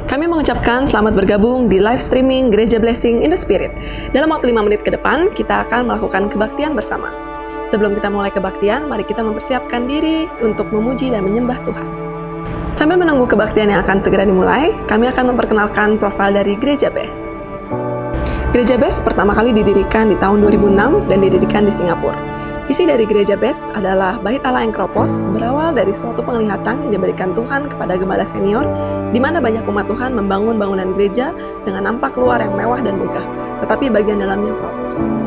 Kami mengucapkan selamat bergabung di live streaming Gereja Blessing in the Spirit. Dalam waktu 5 menit ke depan, kita akan melakukan kebaktian bersama. Sebelum kita mulai kebaktian, mari kita mempersiapkan diri untuk memuji dan menyembah Tuhan. Sambil menunggu kebaktian yang akan segera dimulai, kami akan memperkenalkan profil dari Gereja Best. Gereja Best pertama kali didirikan di tahun 2006 dan didirikan di Singapura. Visi dari Gereja Best adalah Bait Allah yang Kropos berawal dari suatu penglihatan yang diberikan Tuhan kepada gembala senior, di mana banyak umat Tuhan membangun bangunan gereja dengan nampak luar yang mewah dan megah, tetapi bagian dalamnya kropos.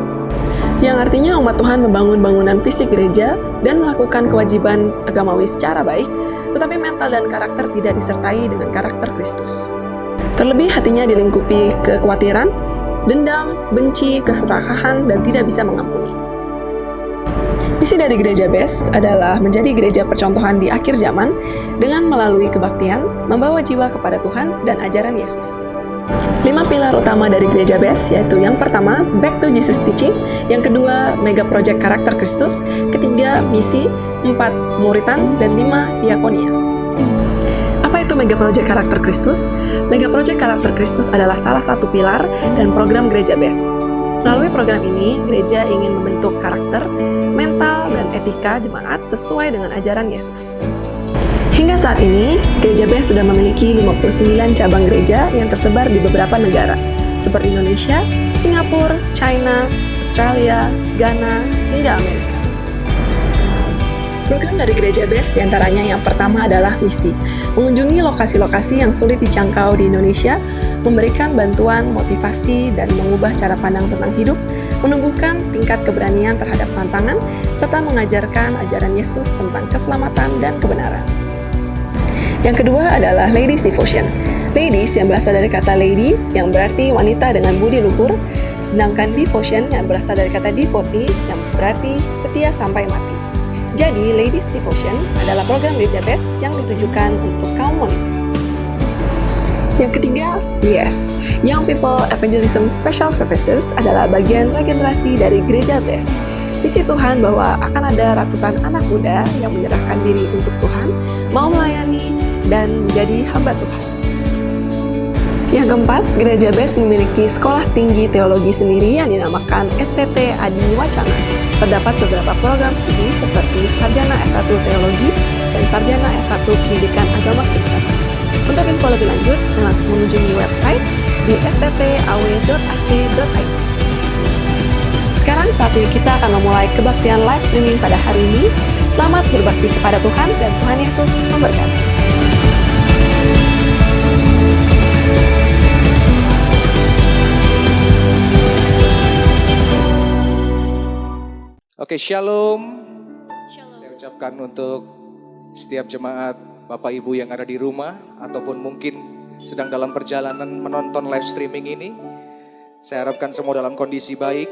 Yang artinya umat Tuhan membangun bangunan fisik gereja dan melakukan kewajiban agamawi secara baik, tetapi mental dan karakter tidak disertai dengan karakter Kristus. Terlebih hatinya dilingkupi kekhawatiran, dendam, benci, keserakahan, dan tidak bisa mengampuni. Misi dari Gereja Best adalah menjadi gereja percontohan di akhir zaman dengan melalui kebaktian, membawa jiwa kepada Tuhan dan ajaran Yesus. 5 pilar utama dari Gereja Best yaitu yang pertama, Back to Jesus Teaching, yang kedua, Mega Project Karakter Kristus, ketiga, Misi, 4, Muritan, dan 5, Diakonia. Apa itu Mega Project Karakter Kristus? Mega Project Karakter Kristus adalah salah satu pilar dan program Gereja Best. Melalui program ini, gereja ingin membentuk karakter, mental, dan etika jemaat sesuai dengan ajaran Yesus. Hingga saat ini, Gereja Best sudah memiliki 59 cabang gereja yang tersebar di beberapa negara, seperti Indonesia, Singapura, China, Australia, Ghana, hingga Amerika. Program dari Gereja Best diantaranya yang pertama adalah misi, mengunjungi lokasi-lokasi yang sulit dijangkau di Indonesia, memberikan bantuan, motivasi, dan mengubah cara pandang tentang hidup, menumbuhkan tingkat keberanian terhadap tantangan, serta mengajarkan ajaran Yesus tentang keselamatan dan kebenaran. Yang kedua adalah Ladies Devotion. Ladies yang berasal dari kata lady, yang berarti wanita dengan budi luhur, sedangkan devotion yang berasal dari kata devotee, yang berarti setia sampai mati. Jadi, Ladies Devotion adalah program Gereja Best yang ditujukan untuk kaum wanita. Yang ketiga, YES, Young People Evangelism Special Services adalah bagian regenerasi dari Gereja Best. Visi Tuhan bahwa akan ada ratusan anak muda yang menyerahkan diri untuk Tuhan, mau melayani, dan menjadi hamba Tuhan. Yang keempat, Gereja Best memiliki sekolah tinggi teologi sendiri yang dinamakan STT Adi Wacana. Terdapat beberapa program studi seperti Sarjana S1 Teologi dan Sarjana S1 Pendidikan Agama Kristen. Untuk info lebih lanjut, saya langsung mengunjungi website di sttaw.ac.id. Sekarang saatnya kita akan memulai kebaktian live streaming pada hari ini. Selamat berbakti kepada Tuhan dan Tuhan Yesus memberkati. Oke, shalom. Saya ucapkan untuk setiap jemaat, Bapak Ibu yang ada di rumah, ataupun mungkin sedang dalam perjalanan menonton live streaming ini. Saya harapkan semua dalam kondisi baik,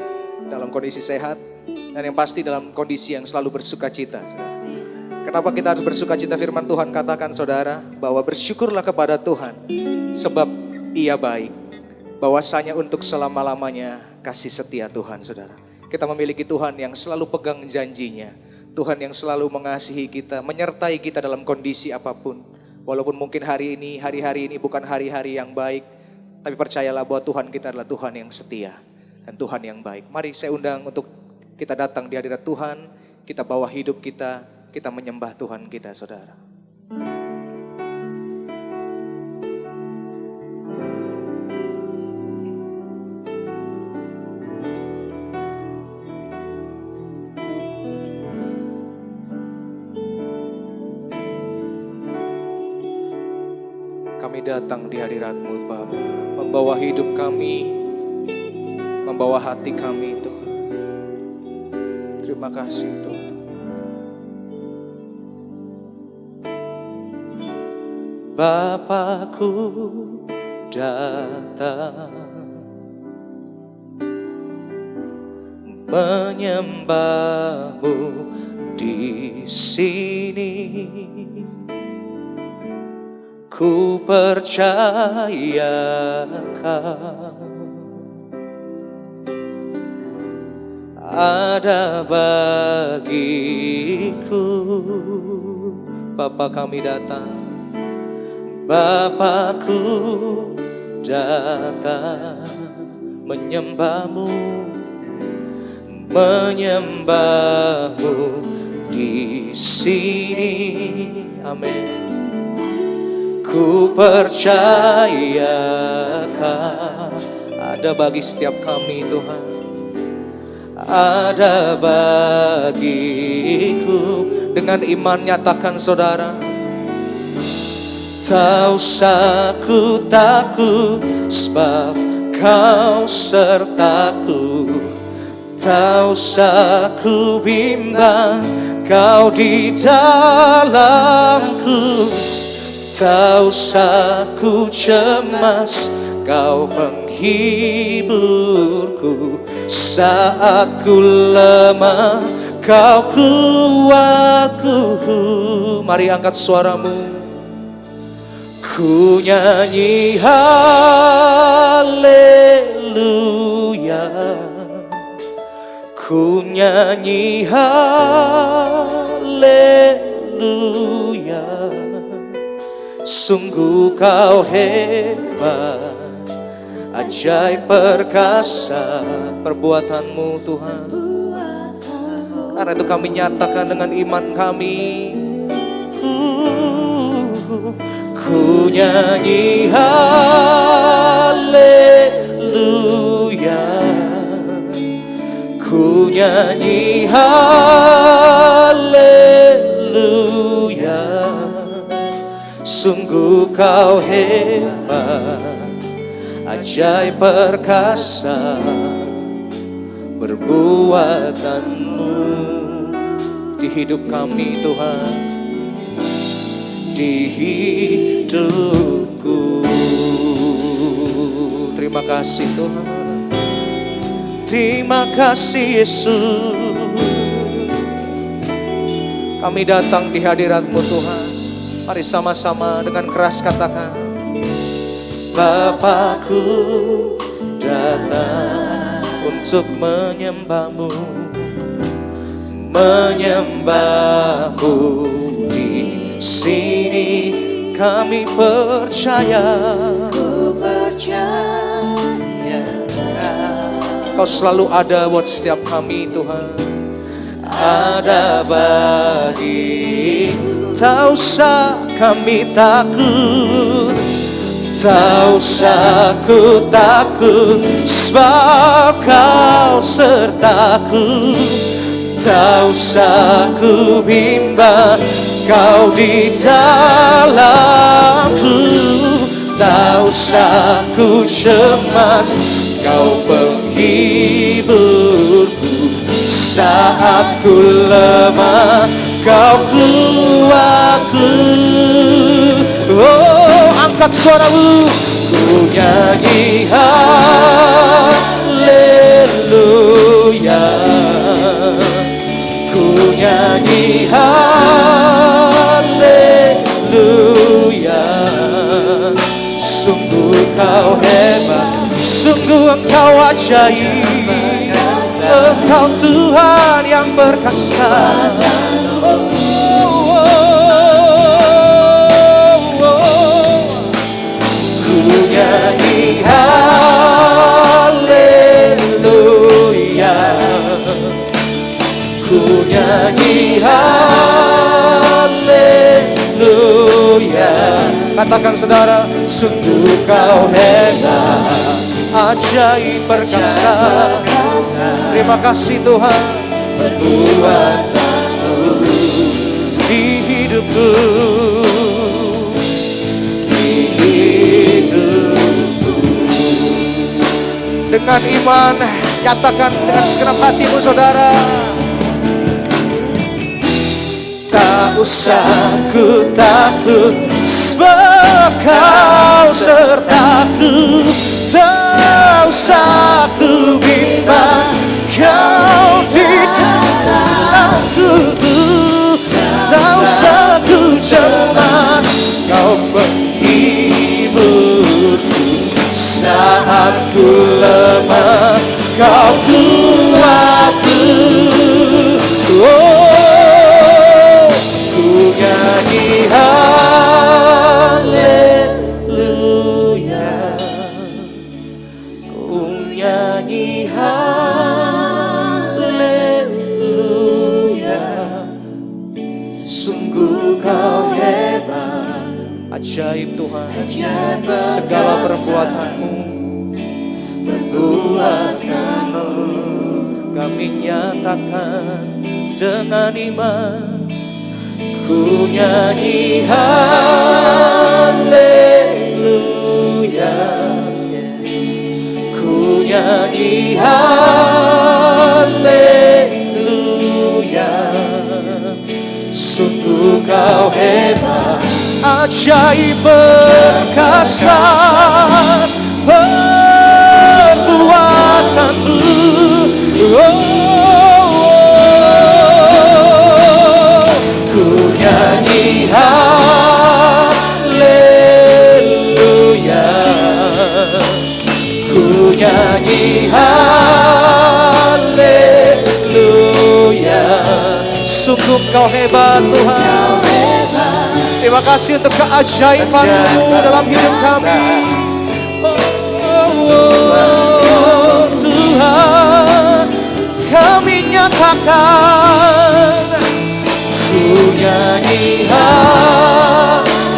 dalam kondisi sehat, dan yang pasti dalam kondisi yang selalu bersuka cita. Kenapa kita harus bersuka cita? Firman Tuhan katakan, saudara, bahwa bersyukurlah kepada Tuhan, sebab Ia baik. Bahwasanya untuk selama-lamanya kasih setia Tuhan, saudara. Kita memiliki Tuhan yang selalu pegang janjinya. Tuhan yang selalu mengasihi kita, menyertai kita dalam kondisi apapun. Walaupun mungkin hari-hari ini bukan hari-hari yang baik, tapi percayalah bahwa Tuhan kita adalah Tuhan yang setia dan Tuhan yang baik. Mari saya undang untuk kita datang di hadirat Tuhan, kita bawa hidup kita menyembah Tuhan kita, saudara. Kami datang di hadirat-Mu, Bapa, membawa hidup kami, membawa hati kami, Tuhan. Terima kasih, Tuhan. Bapakku datang menyembah-Mu di sini. Ku percayakan ada bagiku. Bapa, kami datang. Bapakku datang menyembahmu di sini. Amin. Ku percayakan ada bagi setiap kami Tuhan, ada bagiku. Dengan iman nyatakan saudara, tak usah ku takut sebab kau sertaku. Tak usah ku bimbang, kau di dalamku. Tak usah ku cemas, kau penghiburku. Saat ku lemah, kau kuatku. Mari angkat suaramu. Ku nyanyi haleluya, ku nyanyi haleluya. Sungguh kau hebat, ajaib perkasa perbuatanmu Tuhan. Karena itu kami nyatakan dengan iman kami. Ku nyanyi haleluya, ku nyanyi haleluya. Sungguh kau hebat, ajaib perkasa perbuatanmu di hidup kami Tuhan, di hidupku. Terima kasih Tuhan, terima kasih Yesus. Kami datang di hadirat-Mu Tuhan. Mari sama-sama dengan keras katakan, Bapakku datang untuk menyembahmu, menyembahmu di sini. Kami percaya, ku percaya Kau selalu ada buat setiap kami Tuhan. Ada bagi, tak usah kami takut, tak usah ku takut sebab Kau sertaku. Tak usah ku bimbang, Kau di dalamku. Tak usah ku cemas, Kau penghiburku. Saat ku lemah, Kau kuatku. Oh, angkat suaramu. Ku nyanyi haleluya, ku nyanyi haleluya. Sungguh Kau hebat, sungguh Engkau ajaib. Engkau Tuhan yang perkasa. Ku nyanyi haleluya, ku nyanyi haleluya. Katakan saudara, sungguh Kau hebat, ajaib perkasa. Terima kasih Tuhan, perbuatanmu di hidupku, di hidupku. Dengan iman, nyatakan dengan segenap hatimu saudara. Tak usah ku takut sebab Kau sertaku. Tak usah ku bimbang, Kau di dalamku. Tak usah ku cemas, Kau penghiburku. Saat ku lemah, Kau kuatku. Oh, ku nyanyi haleluya, ajaib Tuhan. Segala perbuatan-Mu kami nyatakan dengan iman. Ku nyanyi haleluya, ku nyanyi haleluya. Sungguh Kau hebat, ajaib perkasa perbuatan-Mu. Ku nyanyi haleluya, ku nyanyi haleluya. Sungguh Kau hebat Tuhan. Terima kasih untuk keajaiban-Mu dalam hidup kami. Tuhan, kami nyatakan. Ku nyanyi haleluya,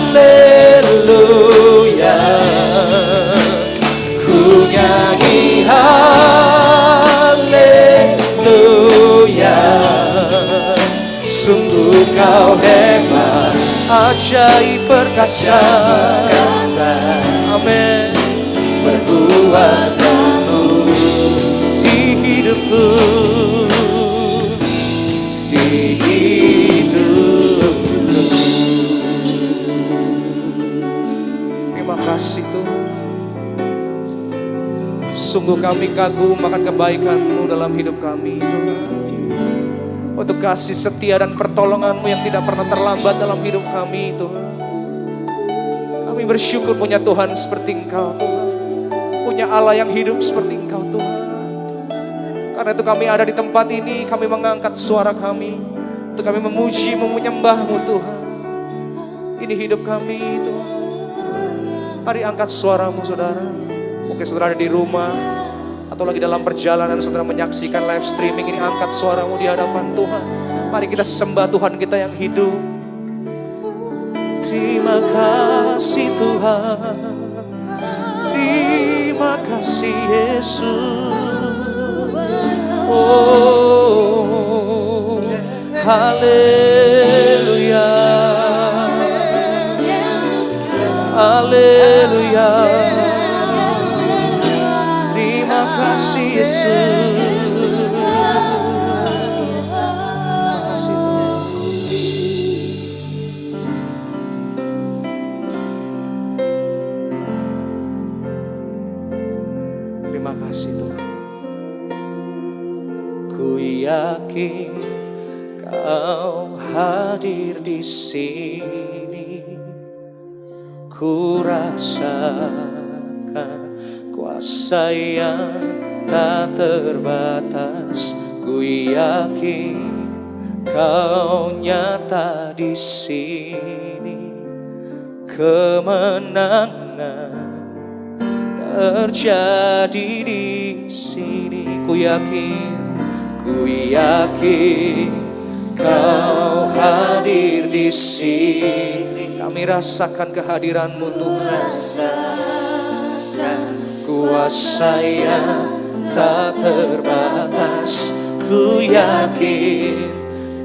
ku nyanyi haleluya. Sungguh Kau hebat, ajaib perkasa. Amin. Perbuatan-Mu di hidupku, di hidupku. Terima kasih Tuhan. Sungguh kami kagum akan kebaikan-Mu dalam hidup kami Tuhan. Untuk kasih setia dan pertolongan-Mu yang tidak pernah terlambat dalam hidup kami Tuhan. Kami bersyukur punya Tuhan seperti Engkau Tuhan. Punya Allah yang hidup seperti Engkau Tuhan. Karena itu kami ada di tempat ini, kami mengangkat suara kami untuk kami memuji, menyembah-Mu Tuhan. Ini hidup kami Tuhan. Mari angkat suara-Mu saudara. Mungkin saudara ada di rumah atau lagi dalam perjalanan, saudara menyaksikan live streaming ini, angkat suara-Mu di hadapan Tuhan. Mari kita sembah Tuhan kita yang hidup. Terima kasih Tuhan, terima kasih Yesus. Oh, haleluya, haleluya. Terima kasih Yesus. Terima kasih Tuhan. Ku yakin Kau hadir di sini. Ku rasakan kuasa yang tak terbatas. Ku yakin Kau nyata di sini. Kemenangan terjadi di sini. Ku yakin Kau hadir di sini. Kami rasakan kehadiran-Mu Tuhan. Kuasa yang tak terbatas. Ku yakin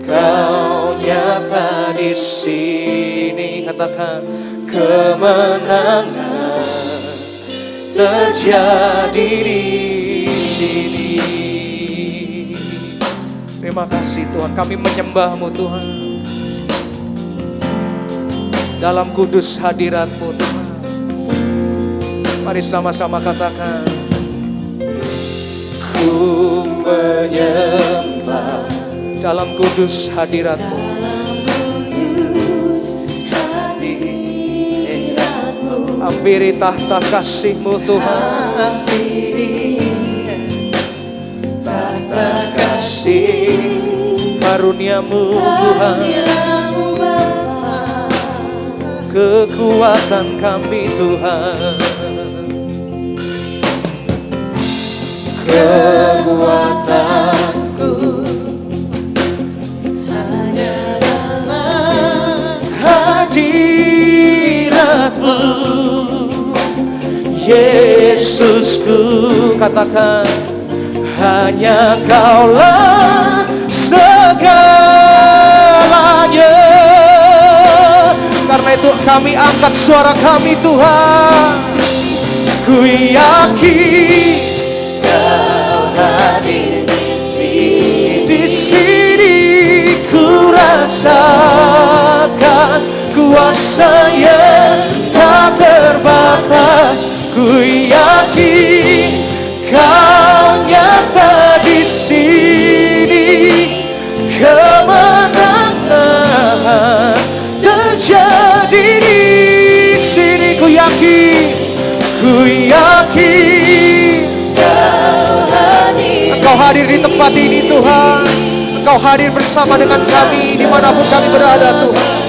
Kau nyata di sini. Katakan, kemenangan terjadi di sini. Terima kasih Tuhan, kami menyembah-Mu Tuhan. Dalam kudus hadirat-Mu Tuhan. Mari sama-sama katakan, ku menyembah dalam kudus hadirat-Mu. Hampiri tahta kasih-Mu Tuhan. Tahta kasih karunia-Mu Tuhan. Kekuatan kami Tuhan. Kekuatanku hanya dalam hadirat Yesusku, katakan, hanya Kaulah segalanya. Karena itu kami angkat suara kami Tuhan. Ku yakin Kau hadir di sini, ku rasakan kuasa yang tak terbatas. Ku yakin Kau nyata di sini, kemenangan terjadi di sini. Ku yakin Engkau hadir di tempat ini Tuhan. Engkau hadir bersama dengan kami dimanapun kami berada Tuhan.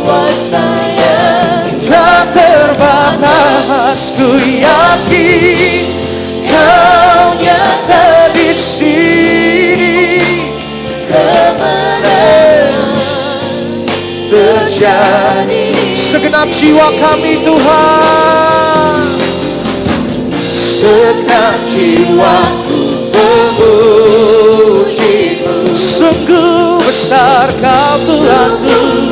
Kuasa yang tak terbatas. Ku yakin Kau nyata di sini, kemenangan terjadi. Segenap jiwa kami Tuhan, segenap jiwaku memuji-Mu. Sungguh besar Kau Tuhanku,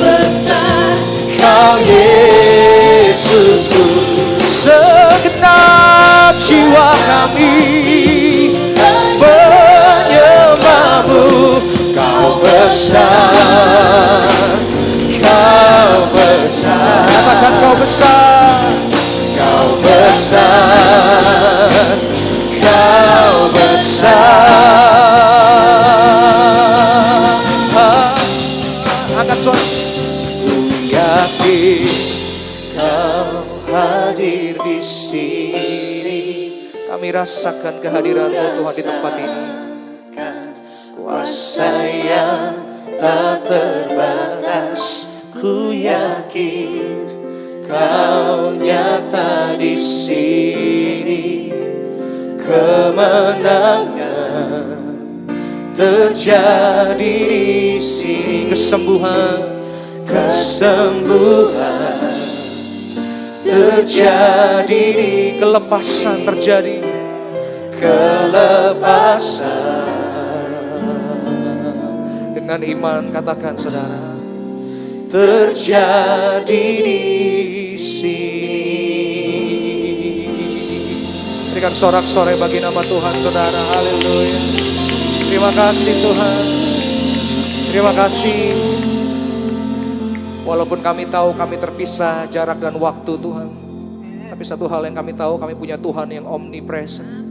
Kau Yesusku. Segenap jiwa kami menyembah-Mu. Kau besar, Kau besar. Katakan Kau besar, Kau besar, Kau besar. Angkat suara. Ku yakin Kau hadir di sini. Kami rasakan kehadiran-Mu Tuhan di tempat ini. Kuasa yang tak terbatas. Ku yakin Kau nyata di sini, kemenangan terjadi di sini. Kesembuhan terjadi, kelepasan terjadi, kelepasan. Dengan iman katakan saudara, terjadi di sini. Berikan sorak-sorai bagi nama Tuhan saudara. Haleluya. Terima kasih Tuhan. Terima kasih. Walaupun kami tahu kami terpisah jarak dan waktu Tuhan, tapi satu hal yang kami tahu, kami punya Tuhan yang omnipresent.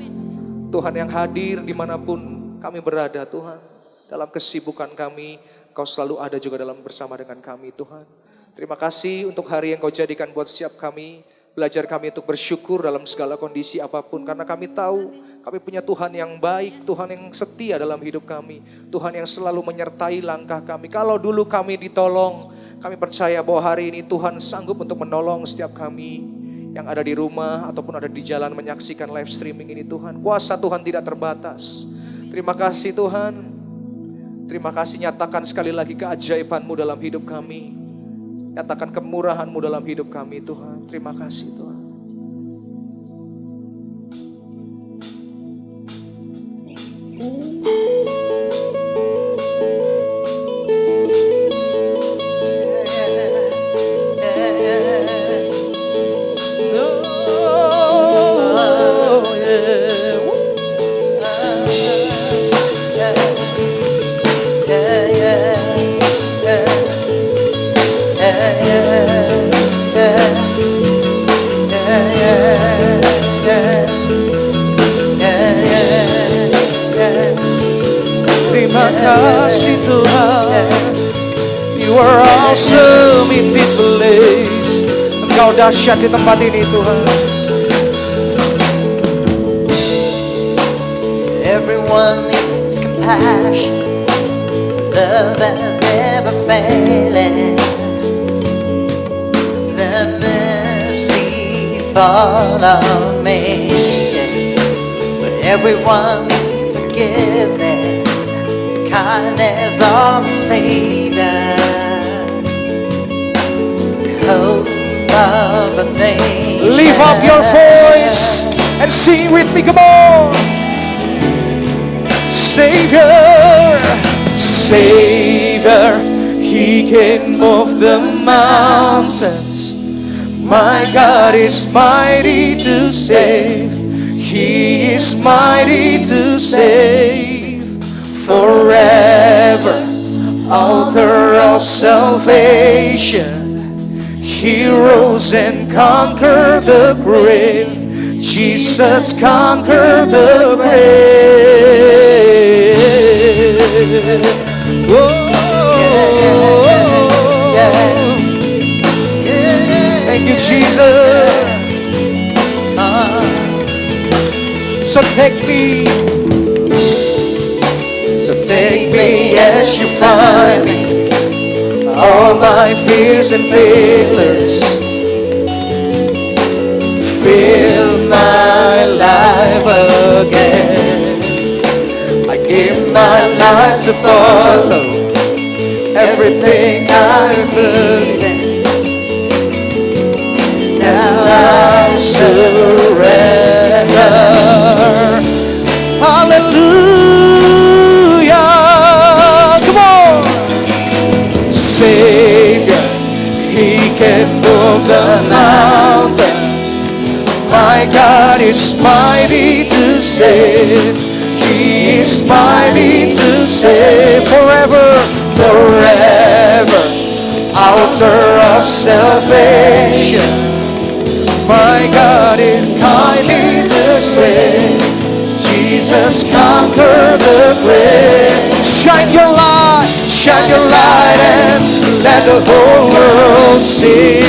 Tuhan yang hadir dimanapun kami berada Tuhan. Dalam kesibukan kami, Kau selalu ada juga dalam bersama dengan kami Tuhan. Terima kasih untuk hari yang Kau jadikan buat setiap kami. Belajar kami untuk bersyukur dalam segala kondisi apapun. Karena kami tahu kami punya Tuhan yang baik, Tuhan yang setia dalam hidup kami. Tuhan yang selalu menyertai langkah kami. Kalau dulu kami ditolong, kami percaya bahwa hari ini Tuhan sanggup untuk menolong setiap kami yang ada di rumah ataupun ada di jalan menyaksikan live streaming ini Tuhan. Kuasa Tuhan tidak terbatas. Terima kasih Tuhan. Terima kasih, nyatakan sekali lagi keajaiban-Mu dalam hidup kami. Nyatakan kemurahan-Mu dalam hidup kami Tuhan. Terima kasih Tuhan. Terima kasih Tuhan. You are awesome in this place. Engkau dahsyat di tempat ini Tuhan. Everyone needs compassion, love that's never failing. Let mercy fall on me. But everyone needs forgiveness, kindness of the Savior. Hold of a nation. Lift up your voice and sing with me, come on. Savior, Savior, He can move the mountains. My God is mighty to save. He is mighty to save. Forever, author of salvation. He rose and conquered the grave. Jesus conquered the grave. Thank you, Jesus. So take me. So take me as you find me. All my fears and failures. Fill my life again. I give my life to follow everything I believe in. Now I surrender. Hallelujah. Come on. Savior, He can move the mountains. My God is mighty to save. He is mighty to save. Forever, forever, author of salvation. My God is mighty to save. Jesus conquered the grave. Shine your light, and let the whole world see.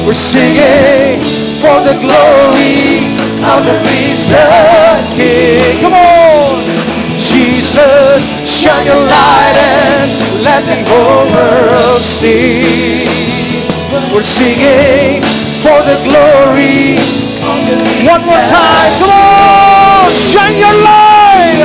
We're singing for the glory of the risen King. Come on, Jesus, shine your light and let the whole world see. We're singing for the glory. One more time, come on, shine your light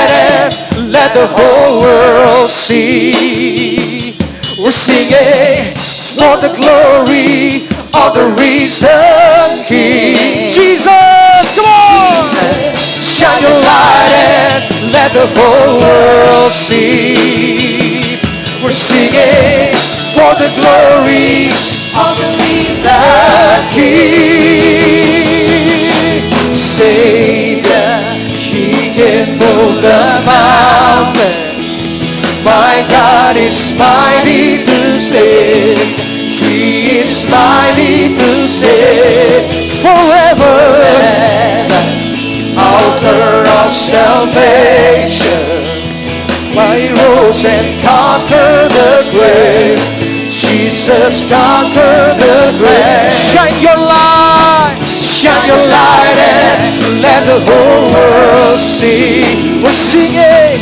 and let the whole world see. We're singing for the glory of the risen King. Jesus, come on, shine your light and let the whole world see. We're singing for the glory of the risen King. Savior, He can move the mountain. My God is mighty to save. He is mighty to save. Forever, author of salvation. He rose and conquered the grave. Jesus conquered the grave. Shine your light, and let the whole world see. We're singing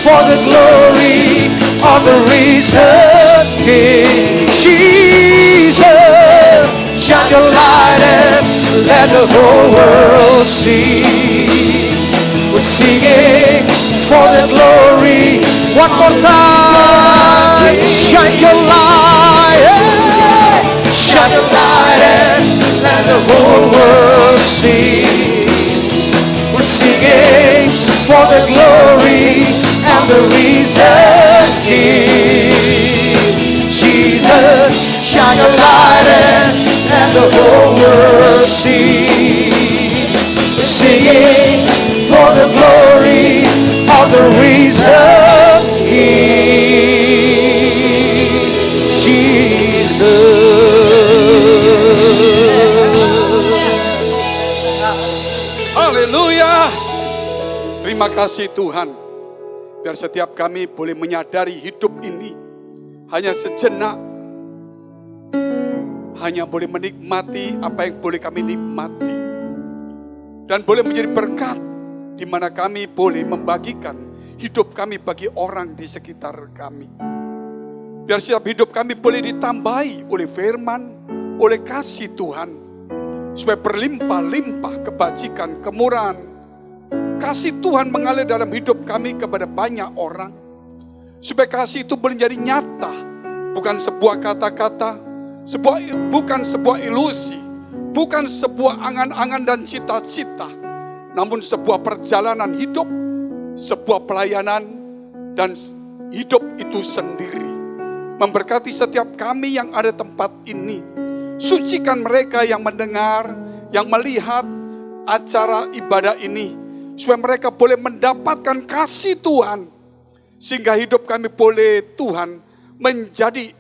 for the glory of the risen King. Jesus, shine your light and let the whole world see. We're singing for the glory. One more time. Shine your light, and let the whole world see. We're singing for the glory and the risen King. Jesus, shine your light and let the whole world see. We're singing for the glory of the risen King, Jesus. Haleluya. Terima kasih Tuhan. Biar setiap kami boleh menyadari hidup ini hanya sejenak. Hanya boleh menikmati apa yang boleh kami nikmati. Dan boleh menjadi berkat di mana kami boleh membagikan hidup kami bagi orang di sekitar kami. Biar setiap hidup kami boleh ditambahi oleh firman, oleh kasih Tuhan. Supaya berlimpah-limpah kebajikan, kemurahan. Kasih Tuhan mengalir dalam hidup kami kepada banyak orang. Supaya kasih itu boleh menjadi nyata bukan sebuah kata-kata, bukan sebuah ilusi, bukan sebuah angan-angan dan cita-cita, namun sebuah perjalanan hidup, sebuah pelayanan, dan hidup itu sendiri. Memberkati setiap kami yang ada tempat ini. Sucikan mereka yang mendengar, yang melihat acara ibadah ini, supaya mereka boleh mendapatkan kasih Tuhan, sehingga hidup kami boleh Tuhan menjadi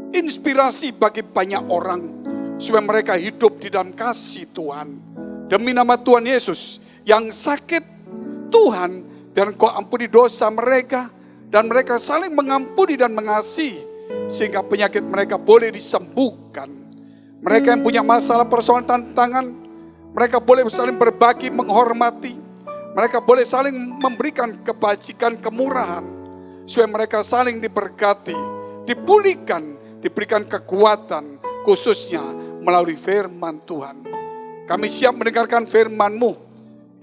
inspirasi bagi banyak orang, supaya mereka hidup di dalam kasih Tuhan. Demi nama Tuhan Yesus, yang sakit Tuhan, biar Engkau ampuni dosa mereka, dan mereka saling mengampuni dan mengasihi, sehingga penyakit mereka boleh disembuhkan. Mereka yang punya masalah, persoalan, tantangan, mereka boleh saling berbagi, menghormati. Mereka boleh saling memberikan kebajikan, kemurahan, supaya mereka saling diberkati, dipulihkan, diberikan kekuatan, khususnya melalui firman Tuhan. Kami siap mendengarkan firman-Mu.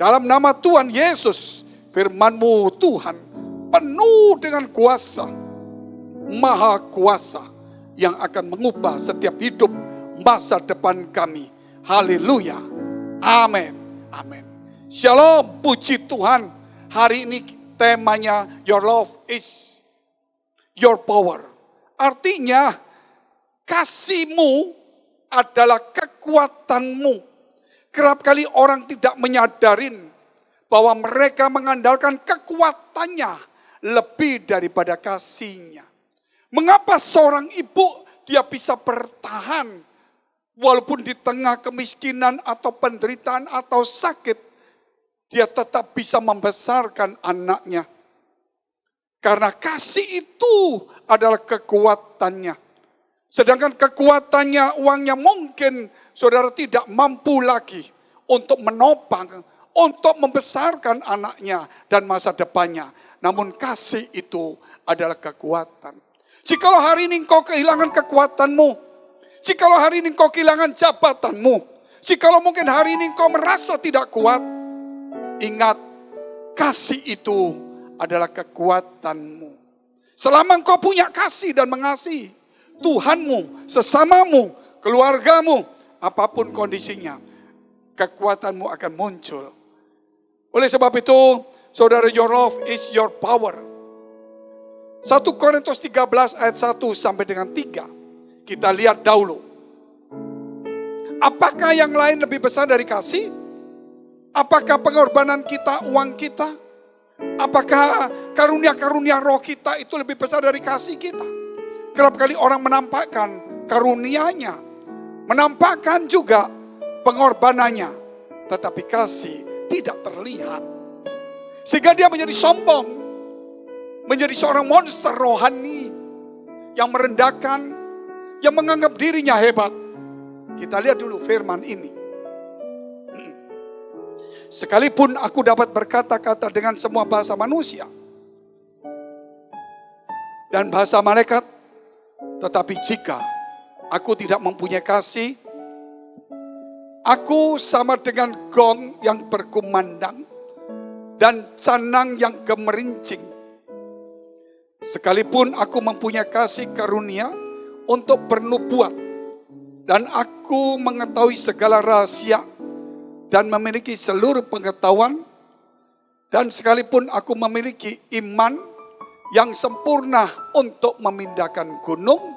Dalam nama Tuhan Yesus, firman-Mu Tuhan penuh dengan kuasa, maha kuasa, yang akan mengubah setiap hidup masa depan kami. Haleluya. Amin. Amin. Shalom, puji Tuhan. Hari ini temanya Your Love is Your Power. Artinya kasih-Mu adalah kekuatan-Mu. Kerap kali orang tidak menyadarin bahwa mereka mengandalkan kekuatannya lebih daripada kasih-Nya. Mengapa seorang ibu dia bisa bertahan walaupun di tengah kemiskinan atau penderitaan atau sakit, dia tetap bisa membesarkan anaknya. Karena kasih itu adalah kekuatannya. Sedangkan kekuatannya, uangnya mungkin saudara tidak mampu lagi untuk menopang, untuk membesarkan anaknya dan masa depannya. Namun kasih itu adalah kekuatan. Jikalau hari ini engkau kehilangan kekuatanmu, jikalau hari ini engkau kehilangan jabatanmu, jikalau mungkin hari ini engkau merasa tidak kuat, ingat, kasih itu adalah kekuatanmu. Selama engkau punya kasih dan mengasihi Tuhanmu, sesamamu, keluargamu, apapun kondisinya, kekuatanmu akan muncul. Oleh sebab itu, saudara, your love is your power. 1 Korintus 13 ayat 1 sampai dengan 3. Kita lihat dahulu. Apakah yang lain lebih besar dari kasih? Apakah pengorbanan kita, uang kita? Apakah karunia-karunia roh kita itu lebih besar dari kasih kita? Kerap kali orang menampakkan karunianya, menampakkan juga pengorbanannya, tetapi kasih tidak terlihat. Sehingga dia menjadi sombong, menjadi seorang monster rohani yang merendahkan, yang menganggap dirinya hebat. Kita lihat dulu firman ini. Sekalipun aku dapat berkata-kata dengan semua bahasa manusia dan bahasa malaikat, tetapi jika aku tidak mempunyai kasih, aku sama dengan gong yang berkumandang dan canang yang gemerincing. Sekalipun aku mempunyai kasih karunia untuk bernubuat, dan aku mengetahui segala rahasia dan memiliki seluruh pengetahuan, dan sekalipun aku memiliki iman yang sempurna untuk memindahkan gunung,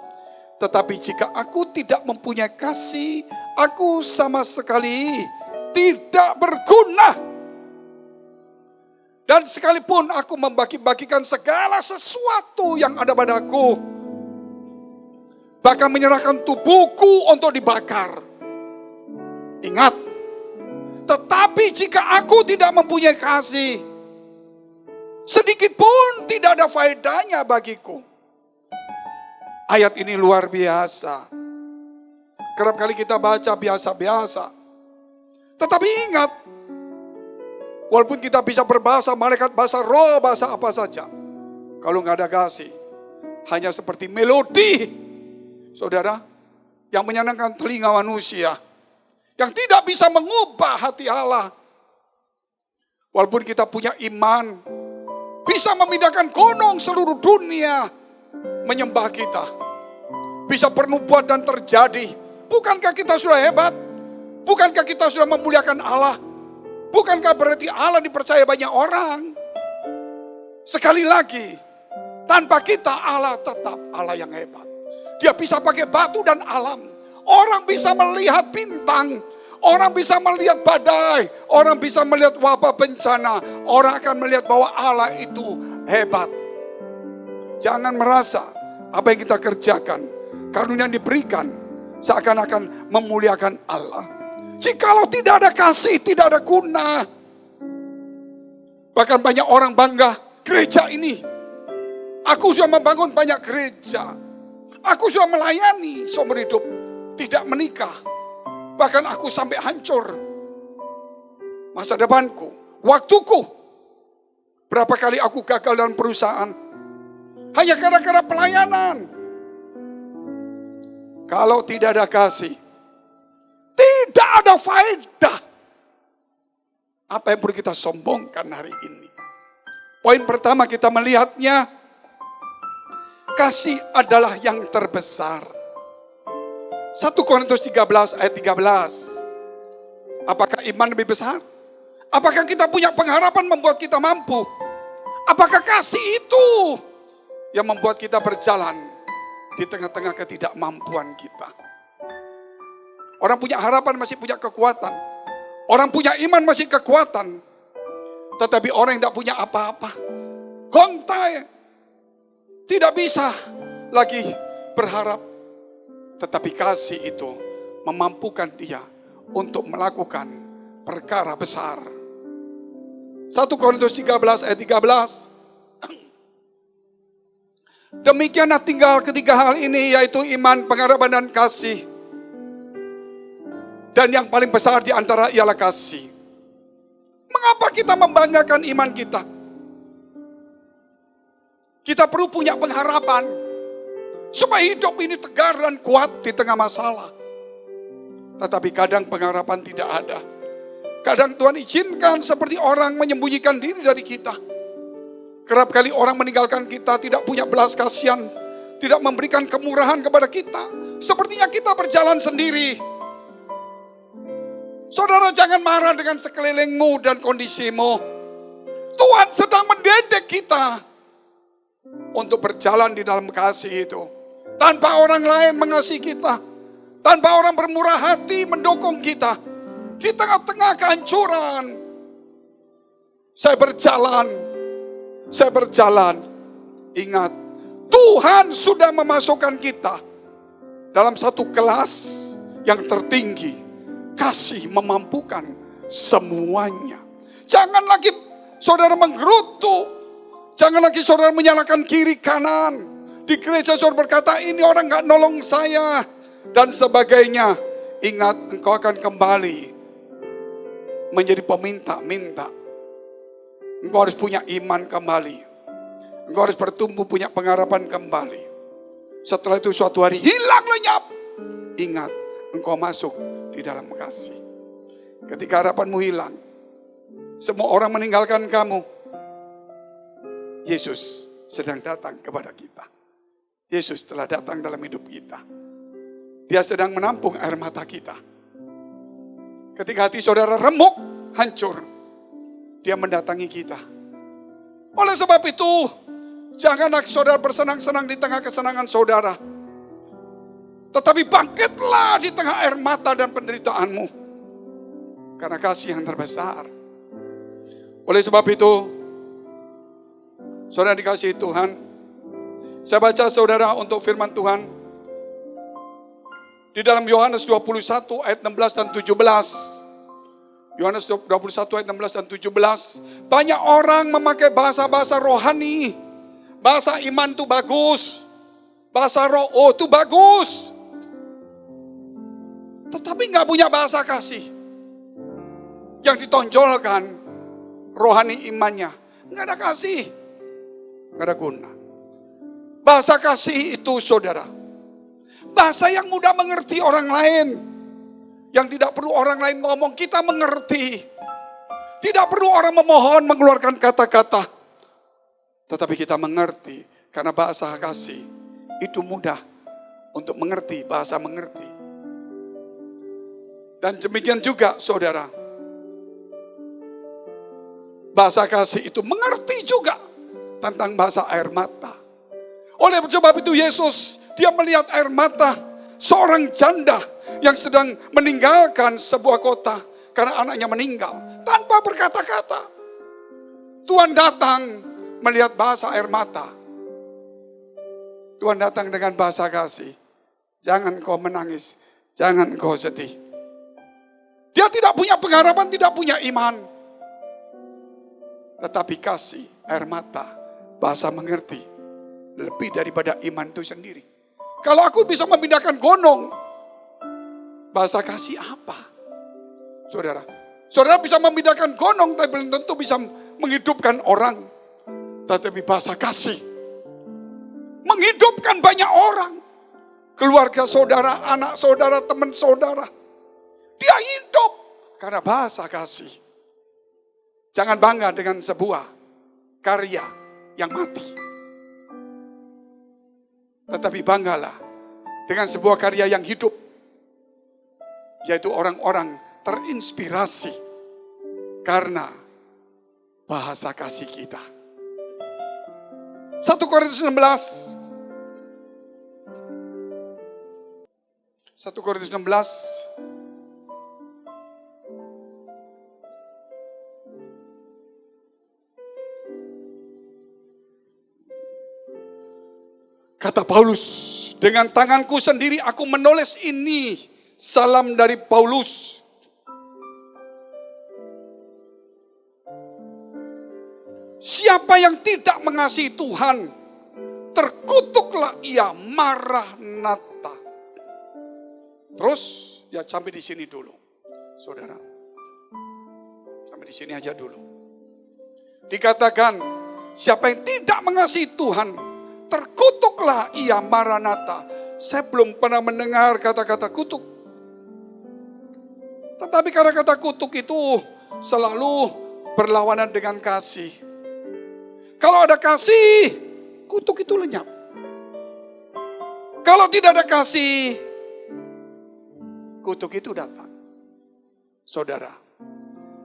tetapi jika aku tidak mempunyai kasih, aku sama sekali tidak berguna. Dan sekalipun aku membagi-bagikan segala sesuatu yang ada padaku, bahkan menyerahkan tubuhku untuk dibakar. Ingat, tetapi jika aku tidak mempunyai kasih, sedikit pun tidak ada faedahnya bagiku. Ayat ini luar biasa. Kerap kali kita baca biasa-biasa. Tetapi ingat, walaupun kita bisa berbahasa malaikat, bahasa roh, bahasa apa saja, kalau nggak ada kasih, hanya seperti melodi, saudara, yang menyenangkan telinga manusia, yang tidak bisa mengubah hati Allah. Walaupun kita punya iman, bisa memindahkan gunung seluruh dunia menyembah kita. bisa bernubuat dan terjadi. Bukankah kita sudah hebat? Bukankah kita sudah memuliakan Allah? Bukankah berarti Allah dipercaya banyak orang? Sekali lagi, tanpa kita Allah tetap Allah yang hebat. Dia bisa pakai batu dan alam. Orang bisa melihat bintang. Orang bisa melihat badai. Orang bisa melihat wabah bencana. Orang akan melihat bahwa Allah itu hebat. Jangan merasa apa yang kita kerjakan, karunia yang diberikan, seakan-akan memuliakan Allah. Jikalau tidak ada kasih, tidak ada guna. Bahkan banyak orang bangga, gereja ini, aku sudah membangun banyak gereja. Aku sudah melayani seumur hidup, tidak menikah. Bahkan aku sampai hancur. Masa depanku, waktuku. Berapa kali aku gagal dalam perusahaan. Hanya gara-gara pelayanan. Kalau tidak ada kasih, tidak ada faedah. Apa yang perlu kita sombongkan hari ini? Poin pertama kita melihatnya, kasih adalah yang terbesar. 1 Korintus 13 ayat 13. Apakah iman lebih besar? Apakah kita punya pengharapan membuat kita mampu? Apakah kasih itu yang membuat kita berjalan di tengah-tengah ketidakmampuan kita? Orang punya harapan masih punya kekuatan. Orang punya iman masih kekuatan. Tetapi orang yang tidak punya apa-apa, gontai, tidak bisa lagi berharap. Tetapi kasih itu memampukan dia untuk melakukan perkara besar. 1 Korintus 13 ayat 13. Demikianlah tinggal ketiga hal ini, yaitu iman, pengharapan, dan kasih. Dan yang paling besar di antara ialah kasih. Mengapa kita membanggakan iman kita? Kita perlu punya pengharapan supaya hidup ini tegar dan kuat di tengah masalah. Tetapi kadang pengharapan tidak ada. Kadang Tuhan izinkan seperti orang menyembunyikan diri dari kita. Kerap kali orang meninggalkan kita, tidak punya belas kasihan, tidak memberikan kemurahan kepada kita. Sepertinya kita berjalan sendiri. Saudara, jangan marah dengan sekelilingmu dan kondisimu. Tuhan sedang mendidik kita untuk berjalan di dalam kasih itu. Tanpa orang lain mengasihi kita. Tanpa orang bermurah hati mendukung kita. Di tengah-tengah kehancuran. Saya berjalan. Ingat, Tuhan sudah memasukkan kita dalam satu kelas yang tertinggi. Kasih memampukan semuanya. Jangan lagi saudara menggerutu. Jangan lagi saudara menyalahkan kiri kanan. Di gereja saudara berkata, ini orang gak nolong saya. Dan sebagainya. Ingat, engkau akan kembali menjadi peminta-minta. Engkau harus punya iman kembali. Engkau harus bertumbuh punya pengharapan kembali. Setelah itu suatu hari hilang lenyap. Ingat, engkau masuk di dalam kasih. Ketika harapanmu hilang, semua orang meninggalkan kamu, Yesus sedang datang kepada kita. Yesus telah datang dalam hidup kita. Dia sedang menampung air mata kita. Ketika hati saudara remuk, hancur, dia mendatangi kita. Oleh sebab itu, janganlah saudara bersenang-senang di tengah kesenangan saudara. Tetapi bangkitlah di tengah air mata dan penderitaanmu. Karena kasih yang terbesar. Oleh sebab itu, saudara dikasihi Tuhan. Saya baca saudara untuk firman Tuhan. Di dalam Yohanes 21 ayat 16 dan 17. Yohanes 21 ayat 16 dan 17. Banyak orang memakai bahasa-bahasa rohani. Bahasa iman itu bagus. Bahasa roh itu bagus. Tetapi gak punya bahasa kasih. Yang ditonjolkan rohani imannya. Gak ada kasih. Gak ada guna. Bahasa kasih itu saudara. Bahasa yang mudah mengerti orang lain. Yang tidak perlu orang lain ngomong, kita mengerti. Tidak perlu orang memohon mengeluarkan kata-kata. Tetapi kita mengerti. Karena bahasa kasih itu mudah untuk mengerti, bahasa mengerti. Dan demikian juga saudara, bahasa kasih itu mengerti juga tentang bahasa air mata. Oleh sebab itu Yesus, dia melihat air mata seorang janda yang sedang meninggalkan sebuah kota karena anaknya meninggal tanpa berkata-kata. Tuhan datang melihat bahasa air mata. Tuhan datang dengan bahasa kasih. Jangan kau menangis, jangan kau sedih. Dia tidak punya pengharapan, tidak punya iman. Tetapi kasih, air mata, bahasa mengerti, lebih daripada iman itu sendiri. Kalau aku bisa memindahkan gunung, bahasa kasih apa? Saudara bisa memindahkan gunung, tapi belum tentu bisa menghidupkan orang. Tetapi bahasa kasih menghidupkan banyak orang. Keluarga saudara, anak saudara, teman saudara. Dia hidup karena bahasa kasih. Jangan bangga dengan sebuah karya yang mati. Tetapi banggalah dengan sebuah karya yang hidup. Yaitu orang-orang terinspirasi karena bahasa kasih kita. 1 Korintus 16. 1 Korintus 16. Kata Paulus, dengan tanganku sendiri aku menulis ini, salam dari Paulus. Siapa yang tidak mengasihi Tuhan, terkutuklah ia, Maranatha. Terus, ya sampai di sini dulu, saudara. Sampai di sini aja dulu. Dikatakan, siapa yang tidak mengasihi Tuhan, terkutuklah ia, Maranatha. Saya belum pernah mendengar kata-kata kutuk. Tetapi karena kata kutuk itu selalu berlawanan dengan kasih. Kalau ada kasih, kutuk itu lenyap. Kalau tidak ada kasih, kutuk itu datang. Saudara,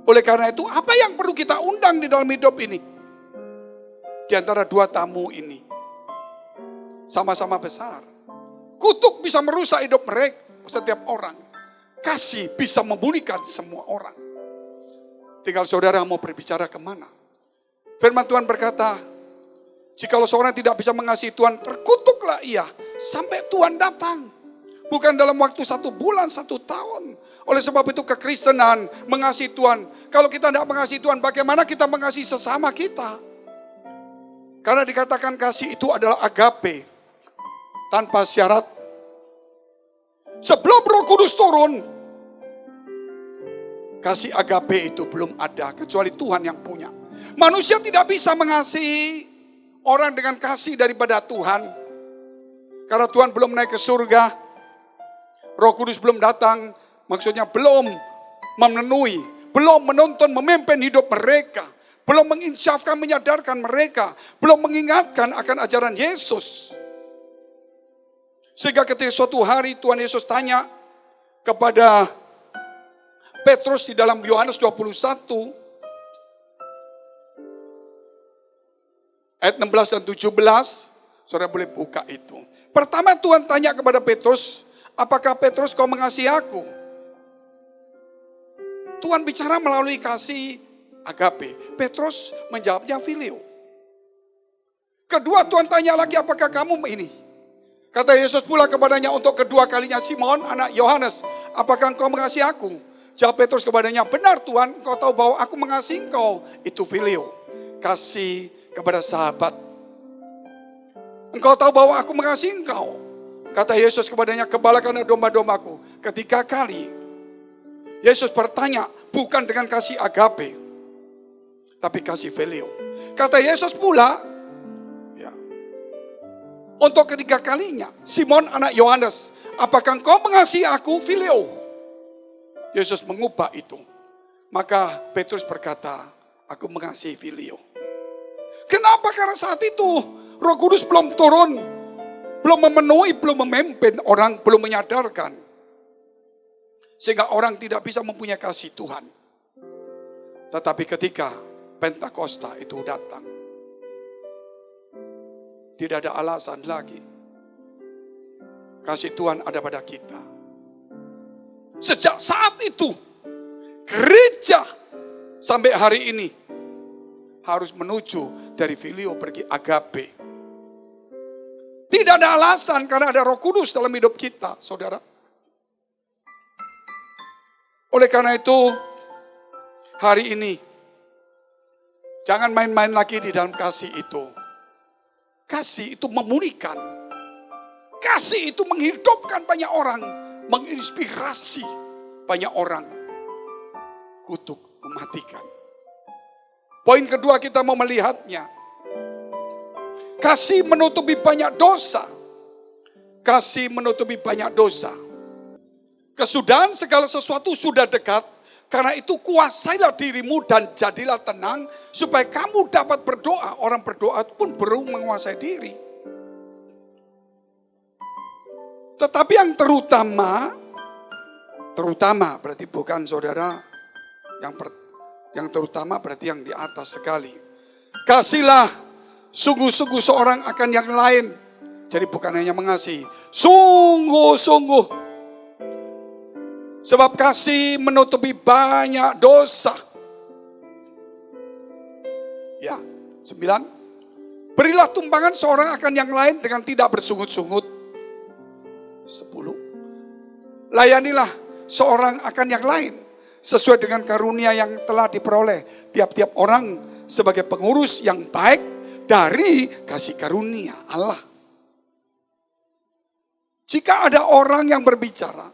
oleh karena itu apa yang perlu kita undang di dalam hidup ini? Di antara dua tamu ini, sama-sama besar. Kutuk bisa merusak hidup mereka, setiap orang. Kasih bisa memulihkan semua orang. Tinggal saudara mau berbicara kemana. Firman Tuhan berkata, jikalau seorang tidak bisa mengasihi Tuhan, terkutuklah ia sampai Tuhan datang. Bukan dalam waktu 1 bulan, 1 tahun. Oleh sebab itu kekristenan, mengasihi Tuhan. Kalau kita tidak mengasihi Tuhan, bagaimana kita mengasihi sesama kita? Karena dikatakan kasih itu adalah agape. Tanpa syarat. Sebelum Roh Kudus turun, kasih agape itu belum ada. Kecuali Tuhan yang punya. Manusia tidak bisa mengasihi orang dengan kasih daripada Tuhan. Karena Tuhan belum naik ke surga. Roh Kudus belum datang. Maksudnya belum memenuhi. Belum menuntun, memimpin hidup mereka. Belum menginsafkan, menyadarkan mereka. Belum mengingatkan akan ajaran Yesus. Sehingga ketika suatu hari Tuhan Yesus tanya kepada Petrus di dalam Yohanes 21. Ayat 16 dan 17, saudara boleh buka itu. Pertama Tuhan tanya kepada Petrus, apakah Petrus kau mengasihi aku? Tuhan bicara melalui kasih agape. Petrus menjawabnya filio. Kedua Tuhan tanya lagi, apakah kamu ini? Kata Yesus pula kepadanya untuk kedua kalinya, Simon anak Yohanes, apakah engkau mengasihi aku? Jawab Petrus kepadanya, benar Tuhan, engkau tahu bahwa aku mengasihi engkau. Itu filio, kasih kepada sahabat. Engkau tahu bahwa aku mengasihi engkau. Kata Yesus kepadanya, gembalakanlah domba-dombaku. Ketiga kali Yesus bertanya, bukan dengan kasih agape, tapi kasih filio. Kata Yesus pula, ya, untuk ketiga kalinya, Simon anak Yohanes, apakah engkau mengasihi aku? Filio. Yesus mengubah itu. Maka Petrus berkata, aku mengasihi filio. Kenapa? Karena saat itu Roh Kudus belum turun. belum memenuhi, belum memimpin, orang belum menyadarkan. Sehingga orang tidak bisa mempunyai kasih Tuhan. Tetapi ketika Pentakosta itu datang, tidak ada alasan lagi. Kasih Tuhan ada pada kita. Sejak saat itu, gereja sampai hari ini harus menuju dari filio pergi agape. Tidak ada alasan karena ada Roh Kudus dalam hidup kita, saudara. Oleh karena itu, hari ini jangan main-main lagi di dalam kasih itu. Kasih itu memulihkan. Kasih itu menghidupkan banyak orang, menginspirasi banyak orang. Kutuk mematikan. Poin kedua kita mau melihatnya. Kasih menutupi banyak dosa. Kasih menutupi banyak dosa. Kesudahan segala sesuatu sudah dekat. Karena itu kuasailah dirimu dan jadilah tenang. Supaya kamu dapat berdoa. Orang berdoa pun perlu menguasai diri. Tetapi yang terutama berarti bukan saudara. Yang terutama berarti yang di atas sekali. Kasihlah sungguh-sungguh seorang akan yang lain. Jadi bukan hanya mengasihi. Sungguh-sungguh. Sebab kasih menutupi banyak dosa. Ya, 9. Berilah tumpangan seorang akan yang lain dengan tidak bersungut-sungut. 10. Layanilah seorang akan yang lain sesuai dengan karunia yang telah diperoleh tiap-tiap orang sebagai pengurus yang baik dari kasih karunia Allah. Jika ada orang yang berbicara,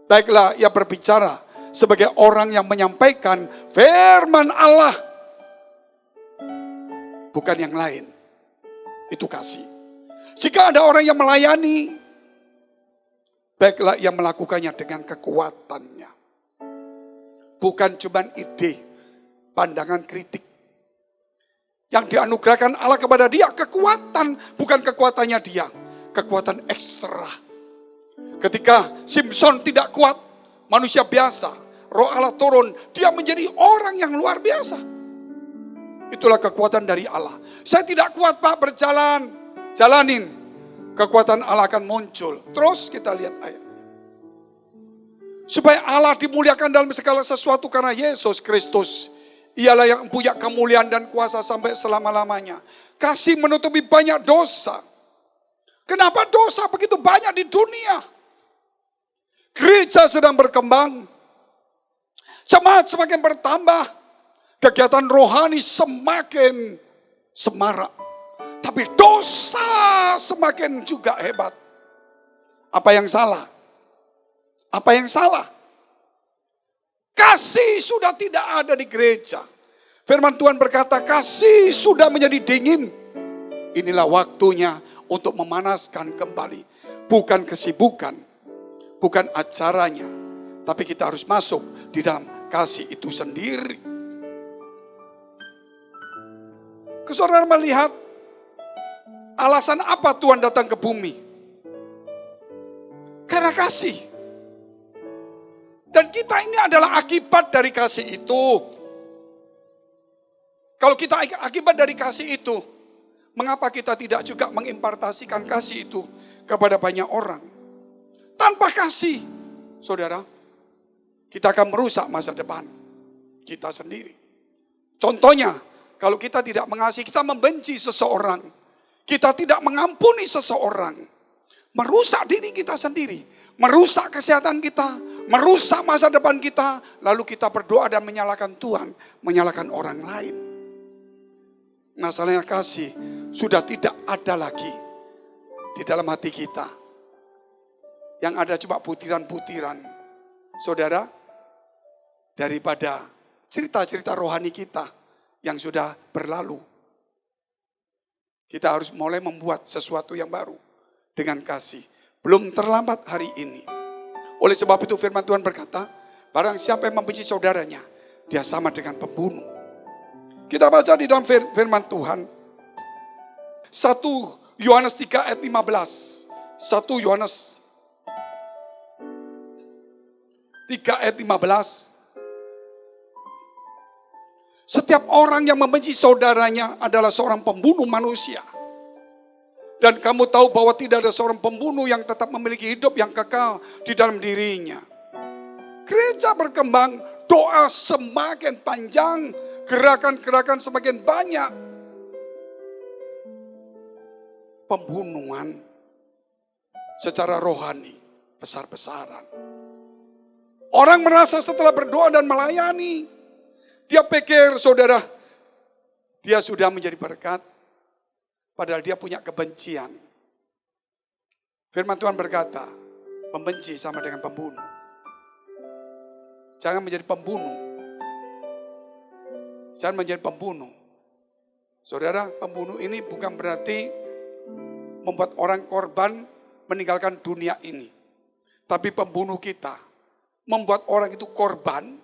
baiklah ia berbicara sebagai orang yang menyampaikan firman Allah. Bukan yang lain. Itu kasih. Jika ada orang yang melayani, baiklah ia melakukannya dengan kekuatannya. Bukan cuma ide, pandangan kritik. Yang dianugerahkan Allah kepada dia kekuatan, bukan kekuatannya dia. Kekuatan ekstra. Ketika Simpson tidak kuat, manusia biasa, Roh Allah turun, dia menjadi orang yang luar biasa. Itulah kekuatan dari Allah. Saya tidak kuat Pak berjalan, jalanin. Kekuatan Allah akan muncul. Terus kita lihat ayat. Supaya Allah dimuliakan dalam segala sesuatu karena Yesus Kristus. Ialah yang punya kemuliaan dan kuasa sampai selama-lamanya. Kasih menutupi banyak dosa. Kenapa dosa begitu banyak di dunia? Gereja sedang berkembang. Jemaat semakin bertambah. Kegiatan rohani semakin semarak. Tapi dosa semakin juga hebat. Apa yang salah? Apa yang salah? Kasih sudah tidak ada di gereja. Firman Tuhan berkata, kasih sudah menjadi dingin. Inilah waktunya untuk memanaskan kembali. Bukan kesibukan, bukan acaranya. Tapi kita harus masuk di dalam kasih itu sendiri. Saudara melihat alasan apa Tuhan datang ke bumi? Karena kasih. Dan kita ini adalah akibat dari kasih itu. Kalau kita akibat dari kasih itu, mengapa kita tidak juga mengimpartasikan kasih itu kepada banyak orang? Tanpa kasih, saudara, kita akan merusak masa depan kita sendiri. Contohnya, kalau kita tidak mengasihi, kita membenci seseorang. Kita tidak mengampuni seseorang. Merusak diri kita sendiri. Merusak kesehatan kita. Merusak masa depan kita. Lalu kita berdoa dan menyalahkan Tuhan. Menyalahkan orang lain. Masalahnya kasih sudah tidak ada lagi di dalam hati kita. Yang ada cuma butiran-butiran. Saudara, daripada cerita-cerita rohani kita yang sudah berlalu. Kita harus mulai membuat sesuatu yang baru dengan kasih. Belum terlambat hari ini. Oleh sebab itu firman Tuhan berkata, barang siapa yang membenci saudaranya, dia sama dengan pembunuh. Kita baca di dalam firman Tuhan, 1 Yohanes 3 ayat 15. 1 Yohanes 3 ayat 15. Setiap orang yang membenci saudaranya adalah seorang pembunuh manusia. Dan kamu tahu bahwa tidak ada seorang pembunuh yang tetap memiliki hidup yang kekal di dalam dirinya. Gereja berkembang, doa semakin panjang, gerakan-gerakan semakin banyak. Pembunuhan secara rohani besar-besaran. Orang merasa setelah berdoa dan melayani, dia pikir saudara, dia sudah menjadi berkat. Padahal dia punya kebencian. Firman Tuhan berkata, pembenci sama dengan pembunuh. Jangan menjadi pembunuh. Jangan menjadi pembunuh. Saudara, pembunuh ini bukan berarti membuat orang korban meninggalkan dunia ini. Tapi pembunuh kita membuat orang itu korban,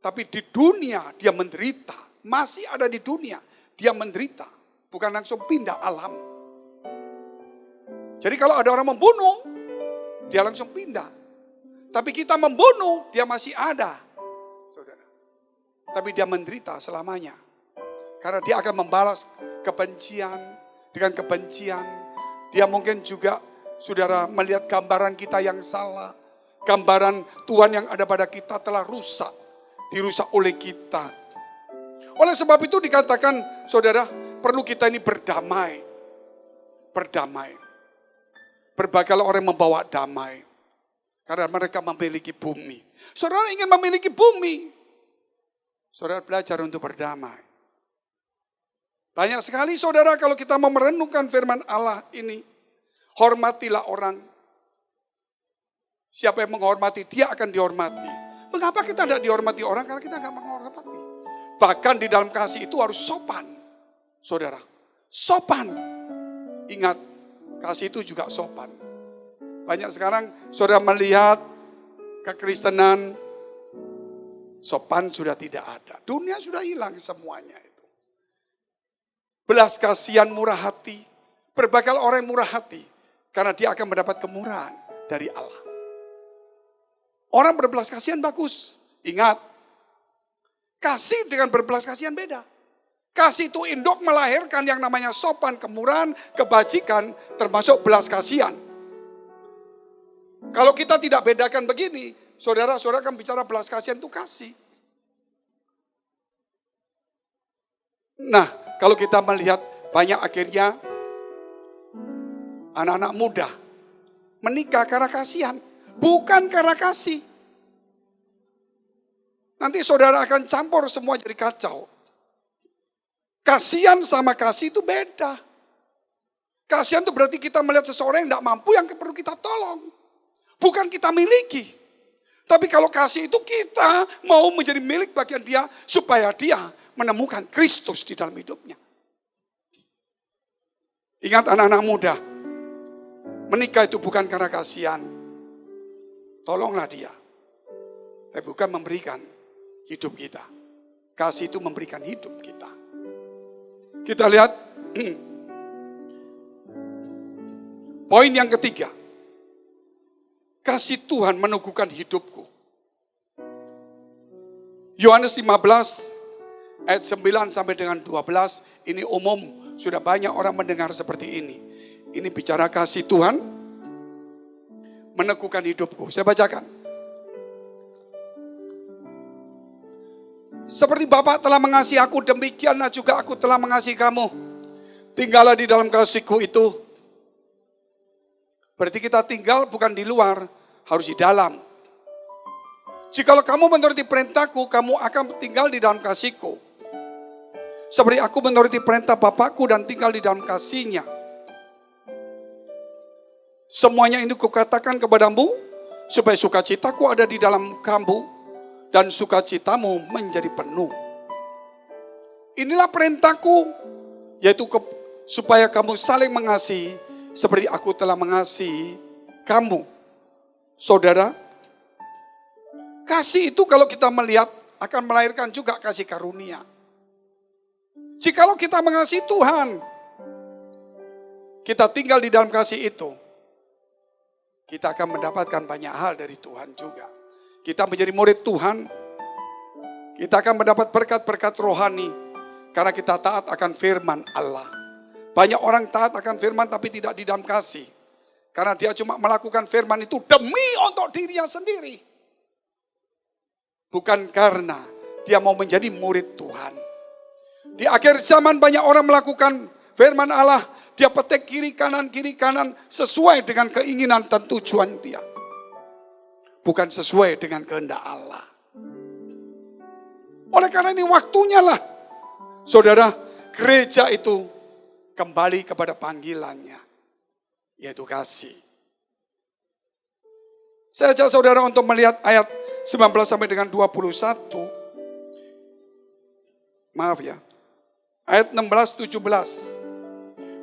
tapi di dunia dia menderita. Masih ada di dunia, dia menderita. Bukan langsung pindah alam. Jadi kalau ada orang membunuh, dia langsung pindah. Tapi kita membunuh, dia masih ada. Saudara. Tapi dia menderita selamanya. Karena dia akan membalas kebencian dengan kebencian. Dia mungkin juga, saudara, melihat gambaran kita yang salah. Gambaran Tuhan yang ada pada kita telah rusak. Dirusak oleh kita. Oleh sebab itu dikatakan, saudara, perlu kita ini berdamai. Berdamai. Berbagai orang yang membawa damai. Karena mereka memiliki bumi. Saudara ingin memiliki bumi. Saudara belajar untuk berdamai. Banyak sekali saudara kalau kita mau merenungkan firman Allah ini. Hormatilah orang. Siapa yang menghormati, dia akan dihormati. Mengapa kita tidak dihormati orang? Karena kita tidak menghormati. Bahkan di dalam kasih itu harus sopan. Saudara, sopan. Ingat, kasih itu juga sopan. Banyak sekarang saudara melihat kekristenan, sopan sudah tidak ada. Dunia sudah hilang semuanya itu. Belas kasihan, murah hati. Berbagai orang yang murah hati. Karena dia akan mendapat kemurahan dari Allah. Orang berbelas kasihan bagus. Ingat, kasih dengan berbelas kasihan beda. Kasih itu induk melahirkan yang namanya sopan, kemurahan, kebajikan, termasuk belas kasihan. Kalau kita tidak bedakan begini, saudara-saudara kan bicara belas kasihan itu kasih. Nah, kalau kita melihat banyak akhirnya anak-anak muda menikah karena kasihan, bukan karena kasih. Nanti saudara akan campur semua jadi kacau. Kasihan sama kasih itu beda. Kasihan itu berarti kita melihat seseorang yang tidak mampu yang perlu kita tolong. Bukan kita miliki. Tapi kalau kasih itu kita mau menjadi milik bagian dia supaya dia menemukan Kristus di dalam hidupnya. Ingat anak-anak muda. Menikah itu bukan karena kasihan. Tolonglah dia. Tapi bukan memberikan hidup kita. Kasih itu memberikan hidup kita. Kita lihat poin yang ketiga. Kasih Tuhan meneguhkan hidupku. Yohanes 15 ayat 9 sampai dengan 12. Ini umum, sudah banyak orang mendengar seperti ini. Ini bicara kasih Tuhan meneguhkan hidupku. Saya bacakan. Seperti Bapa telah mengasihi aku, demikianlah juga aku telah mengasihi kamu. Tinggallah di dalam kasihku itu. Berarti kita tinggal bukan di luar, harus di dalam. Jikalau kamu menuruti perintahku, kamu akan tinggal di dalam kasihku. Seperti aku menuruti perintah Bapakku dan tinggal di dalam kasihnya. Semuanya ini kukatakan kepadamu, supaya sukacitaku ada di dalam kamu. Dan sukacitamu menjadi penuh. Inilah perintahku, yaitu supaya kamu saling mengasihi, seperti aku telah mengasihi kamu. Saudara, kasih itu kalau kita melihat akan melahirkan juga kasih karunia. Jikalau kita mengasihi Tuhan, kita tinggal di dalam kasih itu, kita akan mendapatkan banyak hal dari Tuhan juga. Kita menjadi murid Tuhan, kita akan mendapat berkat-berkat rohani, karena kita taat akan firman Allah. Banyak orang taat akan firman tapi tidak di dalam kasih. Karena dia cuma melakukan firman itu demi untuk dirinya sendiri. Bukan karena dia mau menjadi murid Tuhan. Di akhir zaman banyak orang melakukan firman Allah. Dia petik kiri kanan sesuai dengan keinginan dan tujuan dia. Bukan sesuai dengan kehendak Allah. Oleh karena ini waktunya lah, saudara, gereja itu kembali kepada panggilannya, yaitu kasih. Saya ajak saudara untuk melihat ayat 19 sampai dengan 21. Maaf ya. Ayat 16, 17.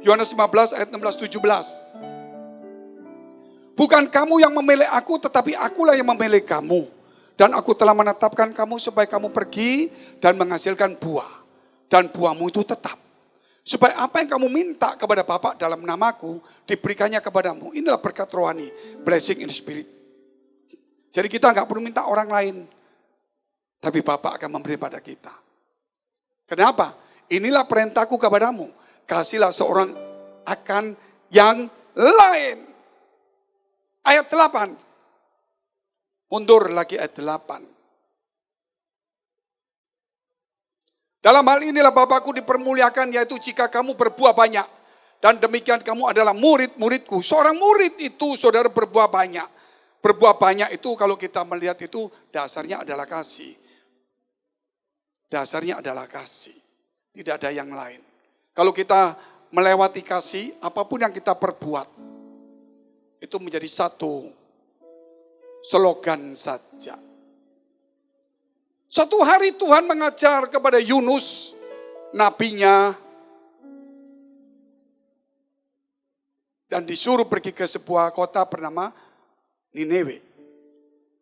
Yohanes 15 ayat 16, 17. Bukan kamu yang memilih aku, tetapi akulah yang memilih kamu. Dan aku telah menetapkan kamu supaya kamu pergi dan menghasilkan buah. Dan buahmu itu tetap. Supaya apa yang kamu minta kepada Bapa dalam namaku, diberikannya kepadamu. Inilah berkat rohani, blessing in the spirit. Jadi kita nggak perlu minta orang lain. Tapi Bapa akan memberi pada kita. Kenapa? Inilah perintahku kepadamu. Kasihlah seorang akan yang lain. Ayat 8. Mundur lagi ayat 8. Dalam hal inilah Bapakku dipermuliakan, yaitu jika kamu berbuah banyak. Dan demikian kamu adalah murid-muridku. Seorang murid itu saudara berbuah banyak. Berbuah banyak itu kalau kita melihat itu dasarnya adalah kasih. Dasarnya adalah kasih. Tidak ada yang lain. Kalau kita melewati kasih, apapun yang kita perbuat, itu menjadi satu slogan saja. Suatu hari Tuhan mengajar kepada Yunus, nabinya, dan disuruh pergi ke sebuah kota bernama Nineve.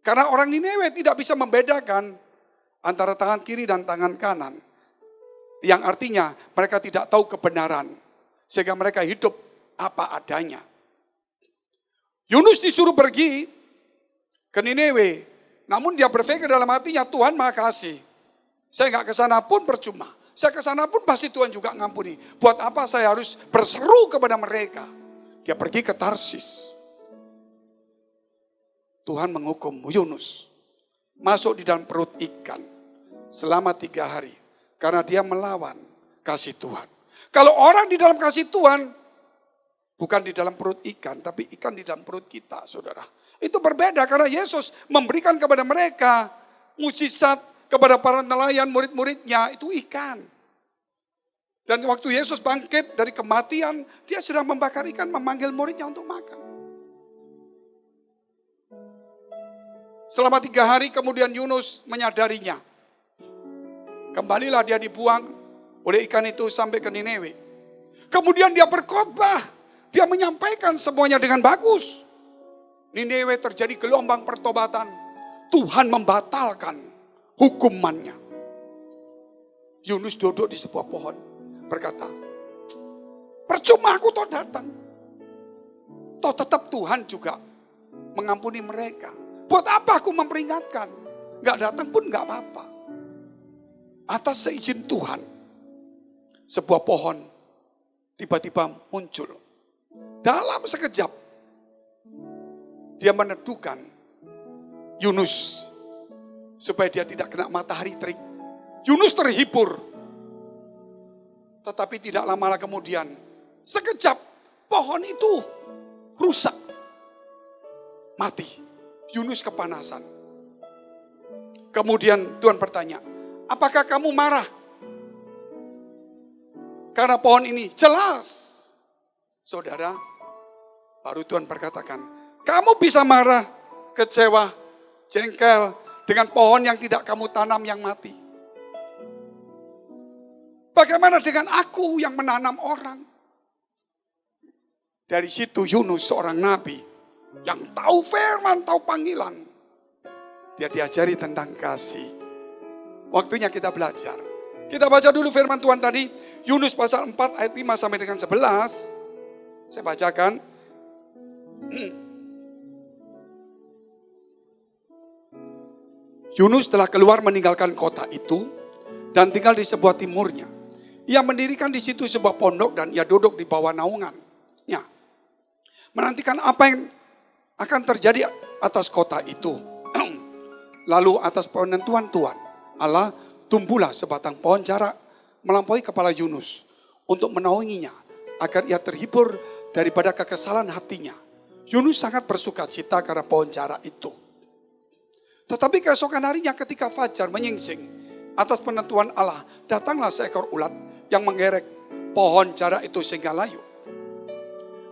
Karena orang Nineve tidak bisa membedakan antara tangan kiri dan tangan kanan. Yang artinya mereka tidak tahu kebenaran. Sehingga mereka hidup apa adanya. Yunus disuruh pergi ke Nineve. Namun dia berpikir dalam hatinya, Tuhan Maha Kasih. Saya nggak ke sana pun percuma. Saya ke sana pun pasti Tuhan juga ngampuni. Buat apa saya harus berseru kepada mereka? Dia pergi ke Tarsis. Tuhan menghukum Yunus. Masuk di dalam perut ikan. Selama 3 hari. Karena dia melawan kasih Tuhan. Kalau orang di dalam kasih Tuhan, bukan di dalam perut ikan, tapi ikan di dalam perut kita, saudara. Itu berbeda karena Yesus memberikan kepada mereka mujizat kepada para nelayan murid-muridnya, itu ikan. Dan waktu Yesus bangkit dari kematian, dia sedang membakar ikan, memanggil muridnya untuk makan. Selama 3 hari kemudian Yunus menyadarinya. Kembalilah dia dibuang oleh ikan itu sampai ke Nineve. Kemudian dia berkhotbah. Dia menyampaikan semuanya dengan bagus. Nineve terjadi gelombang pertobatan. Tuhan membatalkan hukumannya. Yunus duduk di sebuah pohon. Berkata, percuma aku toh datang. Toh tetap Tuhan juga mengampuni mereka. Buat apa aku memperingatkan? Gak datang pun gak apa-apa. Atas seizin Tuhan, sebuah pohon tiba-tiba muncul. Dalam sekejap, dia meneduhkan Yunus supaya dia tidak kena matahari terik. Yunus terhibur. Tetapi tidak lama kemudian, sekejap pohon itu rusak. Mati. Yunus kepanasan. Kemudian Tuhan bertanya, apakah kamu marah? Karena pohon ini jelas. Saudara, baru Tuhan berkatakan, kamu bisa marah, kecewa, jengkel dengan pohon yang tidak kamu tanam yang mati. Bagaimana dengan aku yang menanam orang? Dari situ Yunus seorang nabi yang tahu firman, tahu panggilan. Dia diajari tentang kasih. Waktunya kita belajar. Kita baca dulu firman Tuhan tadi. Yunus pasal 4 ayat 5 sampai dengan 11. Saya bacakan. Yunus telah keluar meninggalkan kota itu dan tinggal di sebuah timurnya. Ia mendirikan di situ sebuah pondok dan ia duduk di bawah naungannya. Menantikan apa yang akan terjadi atas kota itu. Lalu atas penentuan Tuhan, Allah tumbuhlah sebatang pohon jarak melampaui kepala Yunus untuk menaunginya agar ia terhibur daripada kekesalan hatinya. Yunus sangat bersuka cita karena pohon jarak itu. Tetapi keesokan harinya ketika fajar menyingsing atas penentuan Allah, datanglah seekor ulat yang menggerek pohon jarak itu sehingga layu.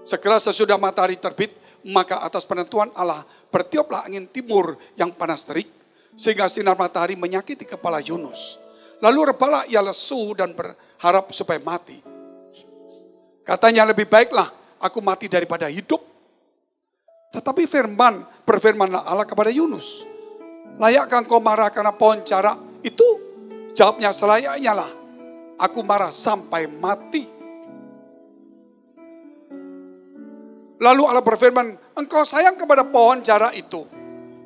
Segera sesudah matahari terbit, maka atas penentuan Allah bertiuplah angin timur yang panas terik, sehingga sinar matahari menyakiti kepala Yunus. Lalu rebalah ia lesu dan berharap supaya mati. Katanya, lebih baiklah aku mati daripada hidup. Tetapi berfirmanlah Allah kepada Yunus, layakkah engkau marah karena pohon jarak itu? Jawabnya, selayaknya lah aku marah sampai mati. Lalu Allah berfirman, engkau sayang kepada pohon jarak itu,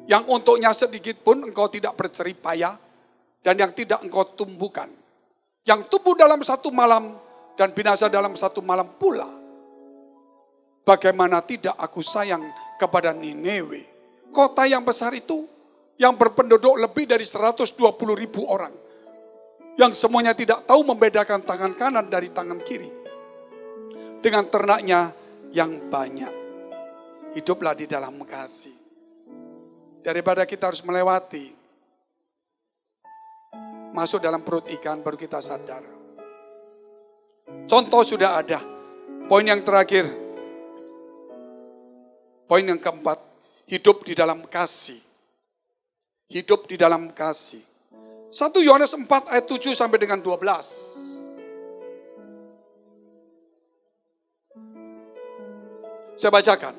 yang untuknya sedikit pun engkau tidak berjerih payah, dan yang tidak engkau tumbuhkan, yang tumbuh dalam satu malam dan binasa dalam satu malam pula. Bagaimana tidak aku sayang kepada Nineve, kota yang besar itu, yang berpenduduk lebih dari 120.000 orang, yang semuanya tidak tahu membedakan tangan kanan dari tangan kiri, dengan ternaknya yang banyak. Hiduplah di dalam kasih. Daripada kita harus melewati, masuk dalam perut ikan baru kita sadar. Contoh sudah ada. Poin yang terakhir, poin yang keempat, hidup di dalam kasih. Hidup di dalam kasih. 1 Yohanes 4 ayat 7 sampai dengan 12. Saya bacakan.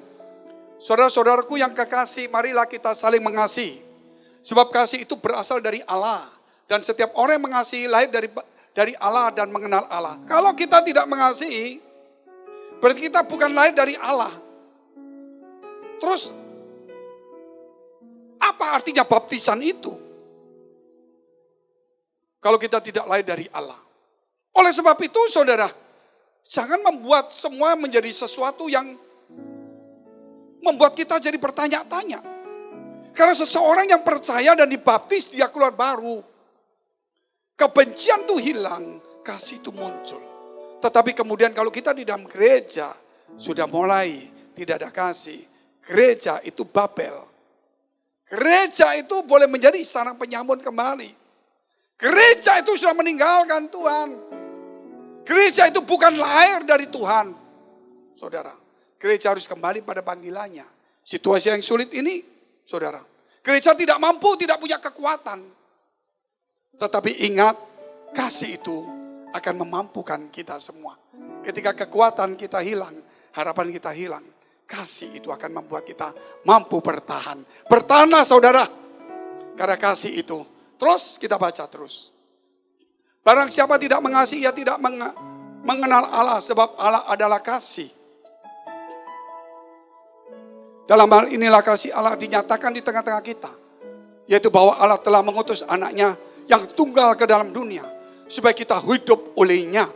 Saudara-saudaraku yang kekasih, marilah kita saling mengasihi. Sebab kasih itu berasal dari Allah. Dan setiap orang yang mengasihi lahir dari Allah dan mengenal Allah. Kalau kita tidak mengasihi, berarti kita bukan lahir dari Allah. Terus, apa artinya baptisan itu? Kalau kita tidak lahir dari Allah. Oleh sebab itu, saudara, jangan membuat semua menjadi sesuatu yang membuat kita jadi bertanya-tanya. Karena seseorang yang percaya dan dibaptis, dia keluar baru. Kebencian itu hilang, kasih itu muncul. Tetapi kemudian kalau kita di dalam gereja, sudah mulai tidak ada kasih. Gereja itu Babel. Gereja itu boleh menjadi sarang penyamun kembali. Gereja itu sudah meninggalkan Tuhan. Gereja itu bukan lahir dari Tuhan. Saudara, gereja harus kembali pada panggilannya. Situasi yang sulit ini, saudara, gereja tidak mampu, tidak punya kekuatan. Tetapi ingat, kasih itu akan memampukan kita semua. Ketika kekuatan kita hilang, harapan kita hilang, kasih itu akan membuat kita mampu bertahan. Bertahanlah saudara, karena kasih itu. Terus kita baca terus. Barang siapa tidak mengasihi, ia tidak mengenal Allah, sebab Allah adalah kasih. Dalam hal inilah kasih Allah dinyatakan di tengah-tengah kita. Yaitu bahwa Allah telah mengutus anaknya yang tunggal ke dalam dunia. Supaya kita hidup olehnya.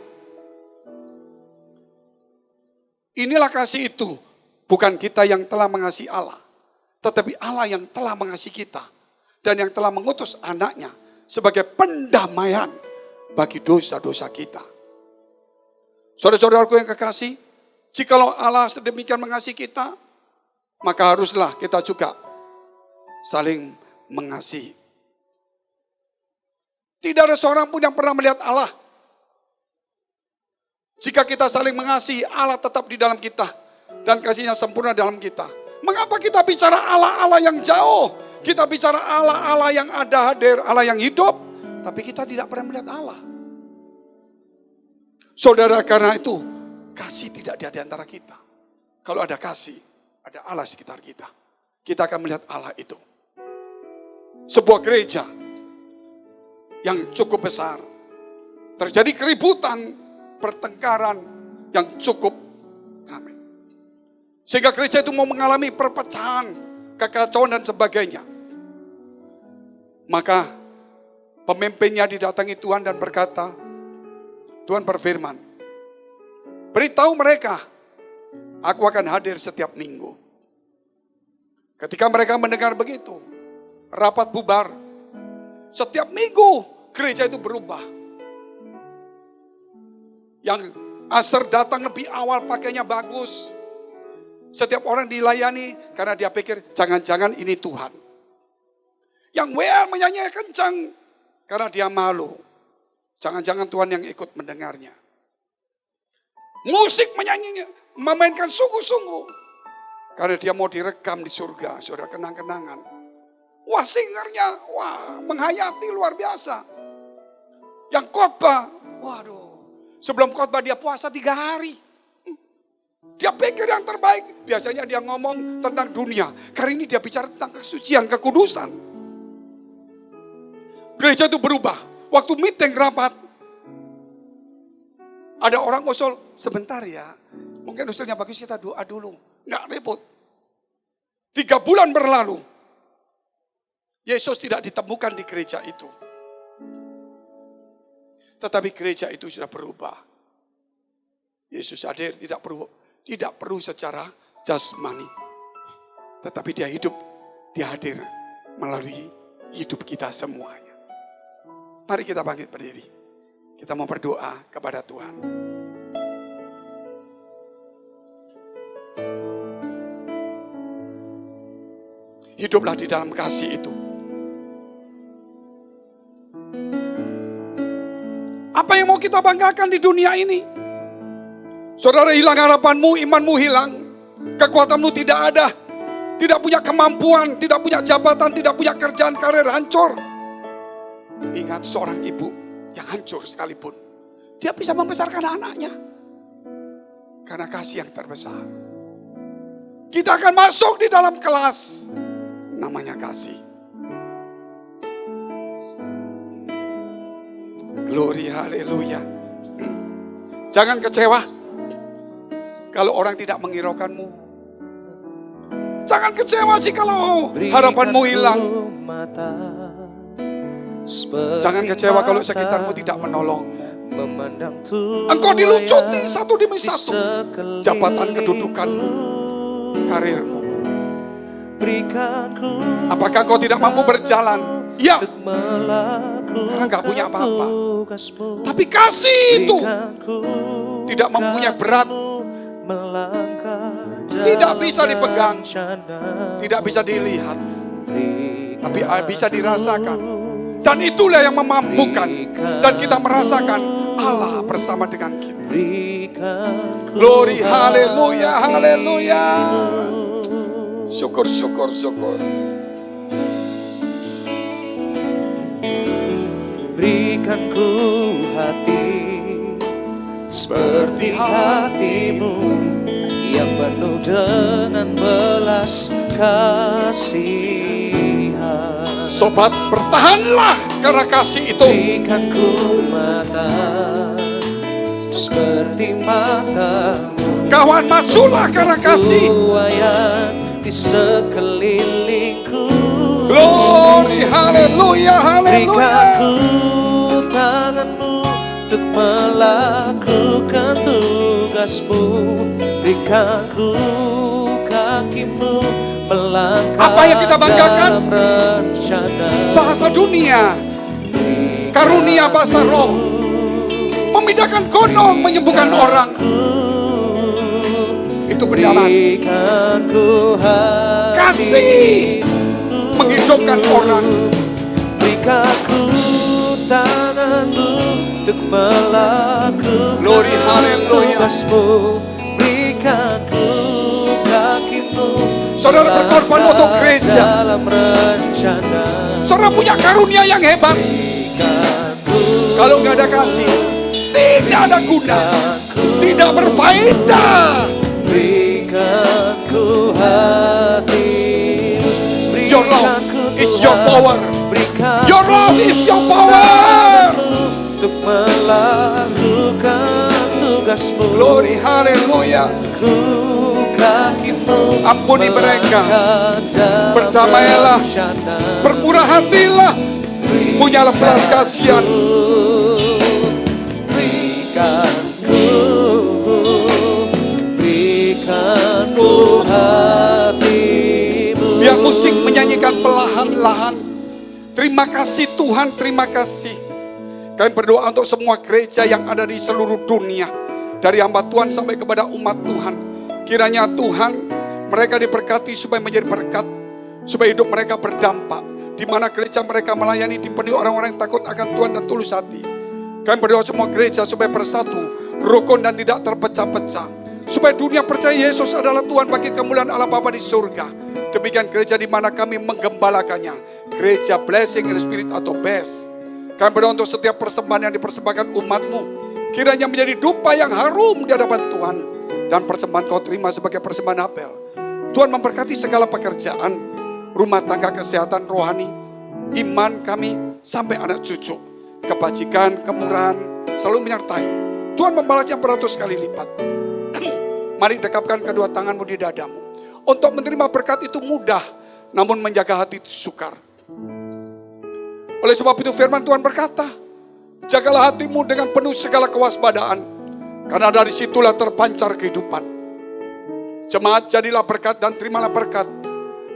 Inilah kasih itu. Bukan kita yang telah mengasihi Allah. Tetapi Allah yang telah mengasihi kita. Dan yang telah mengutus anaknya. Sebagai pendamaian bagi dosa-dosa kita. Saudara-saudaraku yang kekasih. Jikalau Allah sedemikian mengasihi kita, maka haruslah kita juga saling mengasihi. Tidak ada seorang pun yang pernah melihat Allah. Jika kita saling mengasihi, Allah tetap di dalam kita. Dan kasihnya sempurna dalam kita. Mengapa kita bicara Allah-Allah yang jauh? Kita bicara Allah-Allah yang ada hadir, Allah yang hidup. Tapi kita tidak pernah melihat Allah. Saudara, karena itu, kasih tidak ada di antara kita. Kalau ada kasih, ada Allah sekitar kita. Kita akan melihat Allah itu. Sebuah gereja yang cukup besar. Terjadi keributan, pertengkaran yang cukup ramai. Sehingga gereja itu mau mengalami perpecahan, kekacauan dan sebagainya. Maka pemimpinnya didatangi Tuhan dan berkata, Tuhan berfirman, beritahu mereka, aku akan hadir setiap minggu. Ketika mereka mendengar begitu, rapat bubar. Setiap minggu gereja itu berubah. Yang asar datang lebih awal, pakainya bagus. Setiap orang dilayani karena dia pikir jangan-jangan ini Tuhan. Yang WL menyanyi kencang karena dia malu. Jangan-jangan Tuhan yang ikut mendengarnya. Musik menyanyinya, memainkan sungguh-sungguh. Karena dia mau direkam di surga, saudara, kenang-kenangan. Wah, singernya, wah, menghayati luar biasa. Yang khotbah, waduh, sebelum khotbah dia puasa 3 hari. Dia pikir yang terbaik. Biasanya dia ngomong tentang dunia. Kali ini dia bicara tentang kesucian, kekudusan. Gereja itu berubah. Waktu meeting rapat, ada orang usul, sebentar ya. Mungkin usulnya bagus, kita doa dulu. Nggak repot. 3 bulan berlalu. Yesus tidak ditemukan di gereja itu. Tetapi gereja itu sudah berubah. Yesus hadir tidak perlu secara jasmani. Tetapi dia hidup, dia hadir melalui hidup kita semuanya. Mari kita bangkit berdiri. Kita mau berdoa kepada Tuhan. Hiduplah di dalam kasih itu. Apa yang mau kita banggakan di dunia ini? Saudara, hilang harapanmu, imanmu hilang. Kekuatanmu tidak ada. Tidak punya kemampuan, tidak punya jabatan, tidak punya kerjaan, karir hancur. Ingat seorang ibu yang hancur sekalipun, dia bisa membesarkan anaknya. Karena kasih yang terbesar. Kita akan masuk di dalam kelas. Namanya kasih. Glory, haleluya. Jangan kecewa kalau orang tidak menghiraukanmu. Jangan kecewa jikalau harapanmu hilang. Jangan kecewa kalau sekitarmu tidak menolong. Engkau dilucuti satu demi satu. Jabatan kedudukanmu, karirmu. Apakah kau tidak mampu berjalan? Ya, karena gak punya apa-apa. Tapi kasih itu tidak mempunyai berat, tidak bisa dipegang, tidak bisa dilihat, tapi bisa dirasakan. Dan itulah yang memampukan. Dan kita merasakan Allah bersama dengan kita. Glory, haleluya, haleluya. Syukur, syukur, syukur. Berikan ku hati seperti hatimu yang penuh dengan belas kasihan. Sobat, bertahanlah karena kasih itu. Berikan ku mata seperti matamu. Kawan, majulah karena kasih. Di sekelilingku. Glory, haleluya, haleluya. Berikan ku tanganmu untuk melakukan tugasmu. Berikan ku kakimu melangkah. Apa yang kita banggakan? dalam rencana. Bahasa dunia, karunia bahasa roh, memindahkan gunung, menyembuhkan orang. Itu berjalan. Kasih menghidupkan orang. Berikan ku tanganmu untuk melakukan Glory, haleluya. tugasmu. Berikan ku kakimu. Saudara berkorban untuk gereja. Dalam rencana. Saudara punya karunia yang hebat. Kalau nggak ada kasih, tidak ada guna, tidak berfaedah. Berikan ku hati. Your love is your power. Berikan Your love is your power. untuk melakukan tugasmu. Glory, haleluya. Ku kakimu Ampuni mereka. melangkah dalam Berdamailah. rencana. Bermurah hatilah. Punyalah belas kasihan. Berikan hatimu. Biar musik menyanyikan perlahan-lahan. Terima kasih Tuhan, terima kasih. Kami berdoa untuk semua gereja yang ada di seluruh dunia. Dari hamba Tuhan sampai kepada umat Tuhan. Kiranya Tuhan, mereka diberkati supaya menjadi berkat. Supaya hidup mereka berdampak. Di mana gereja mereka melayani dipenuhi orang-orang yang takut akan Tuhan dan tulus hati. Kami berdoa semua gereja supaya bersatu, rukun dan tidak terpecah-pecah. Supaya dunia percaya Yesus adalah Tuhan bagi kemuliaan Allah Bapa di surga. Demikian gereja di mana kami menggembalakannya. Gereja Blessing in the Spirit atau BES. Kami berdoa untuk setiap persembahan yang dipersembahkan umat-Mu. Kiranya menjadi dupa yang harum di hadapan Tuhan. Dan persembahan Kau terima sebagai persembahan apel. Tuhan memberkati segala pekerjaan, rumah tangga, kesehatan rohani, iman kami sampai anak cucu. Kebajikan, kemurahan selalu menyertai. Tuhan membalasnya beratus kali lipat. Mari dekapkan kedua tanganmu di dadamu. Untuk menerima berkat itu mudah, namun menjaga hati itu sukar. Oleh sebab itu firman Tuhan berkata, jagalah hatimu dengan penuh segala kewaspadaan, karena dari situlah terpancar kehidupan. Jemaat, jadilah berkat dan terimalah berkat,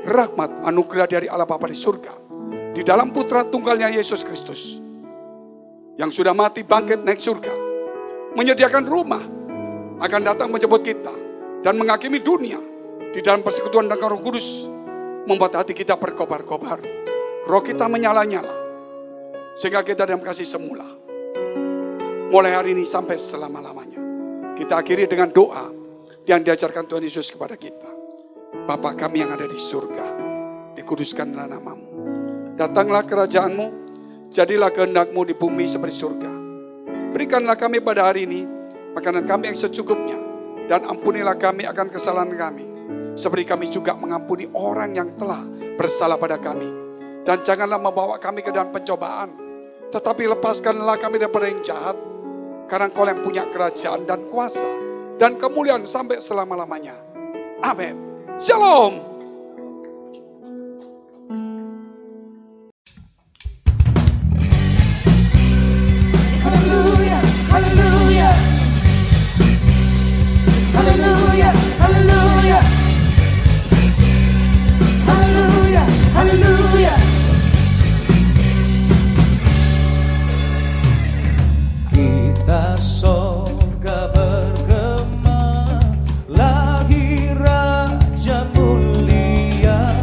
rahmat anugerah dari Allah Bapa di surga, di dalam Putra Tunggalnya Yesus Kristus, yang sudah mati bangkit naik surga, menyediakan rumah, akan datang menjemput kita, dan menghakimi dunia, di dalam persekutuan dengan Roh Kudus, membuat hati kita berkobar-kobar, roh kita menyala-nyala, sehingga kita dalam kasih semula. Mulai hari ini sampai selama-lamanya. Kita akhiri dengan doa yang diajarkan Tuhan Yesus kepada kita. Bapa kami yang ada di surga, dikuduskanlah namamu. Datanglah kerajaanmu, jadilah kehendak-Mu di bumi seperti surga. Berikanlah kami pada hari ini makanan kami yang secukupnya, dan ampunilah kami akan kesalahan kami, seperti kami juga mengampuni orang yang telah bersalah pada kami. Dan janganlah membawa kami ke dalam pencobaan, tetapi lepaskanlah kami daripada yang jahat, karena Engkau yang punya kerajaan dan kuasa dan kemuliaan sampai selama-lamanya. Amin. Shalom. Hallelujah, hallelujah. Hallelujah, hallelujah. Hallelujah, hallelujah. Kita sorga bergema, lahir Raja mulia,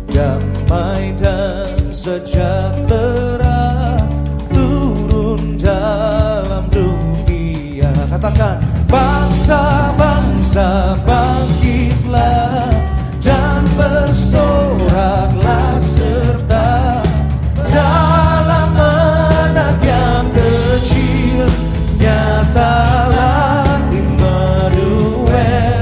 damai dan sejahtera turun dalam dunia. Katakan, bangsa-bangsa bangkitlah dan bersoraklah serta dalam anak yang kecil, nyatalah Immanuel.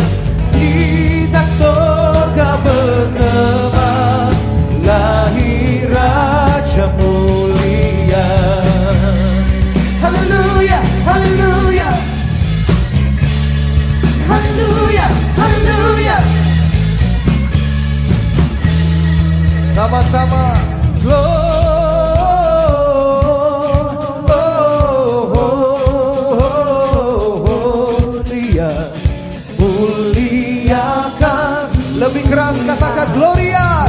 Kita sorga bergema, lahir Raja mulia. Hallelujah, hallelujah. Hallelujah, hallelujah. Sama-sama Gloria, muliakan. Lebih keras katakan Gloria.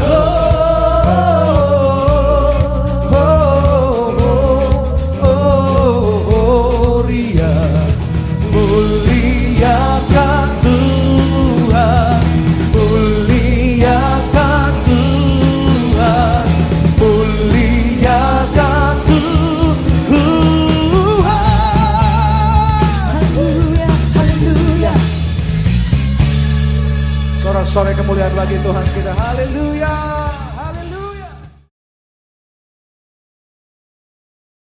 Gloria, muliakan Tuhan, muliakan Tuhan, muliakan Tuhan. Hallelujah, hallelujah. Sorak-sorai kemuliaan bagi Tuhan kita. Haleluya.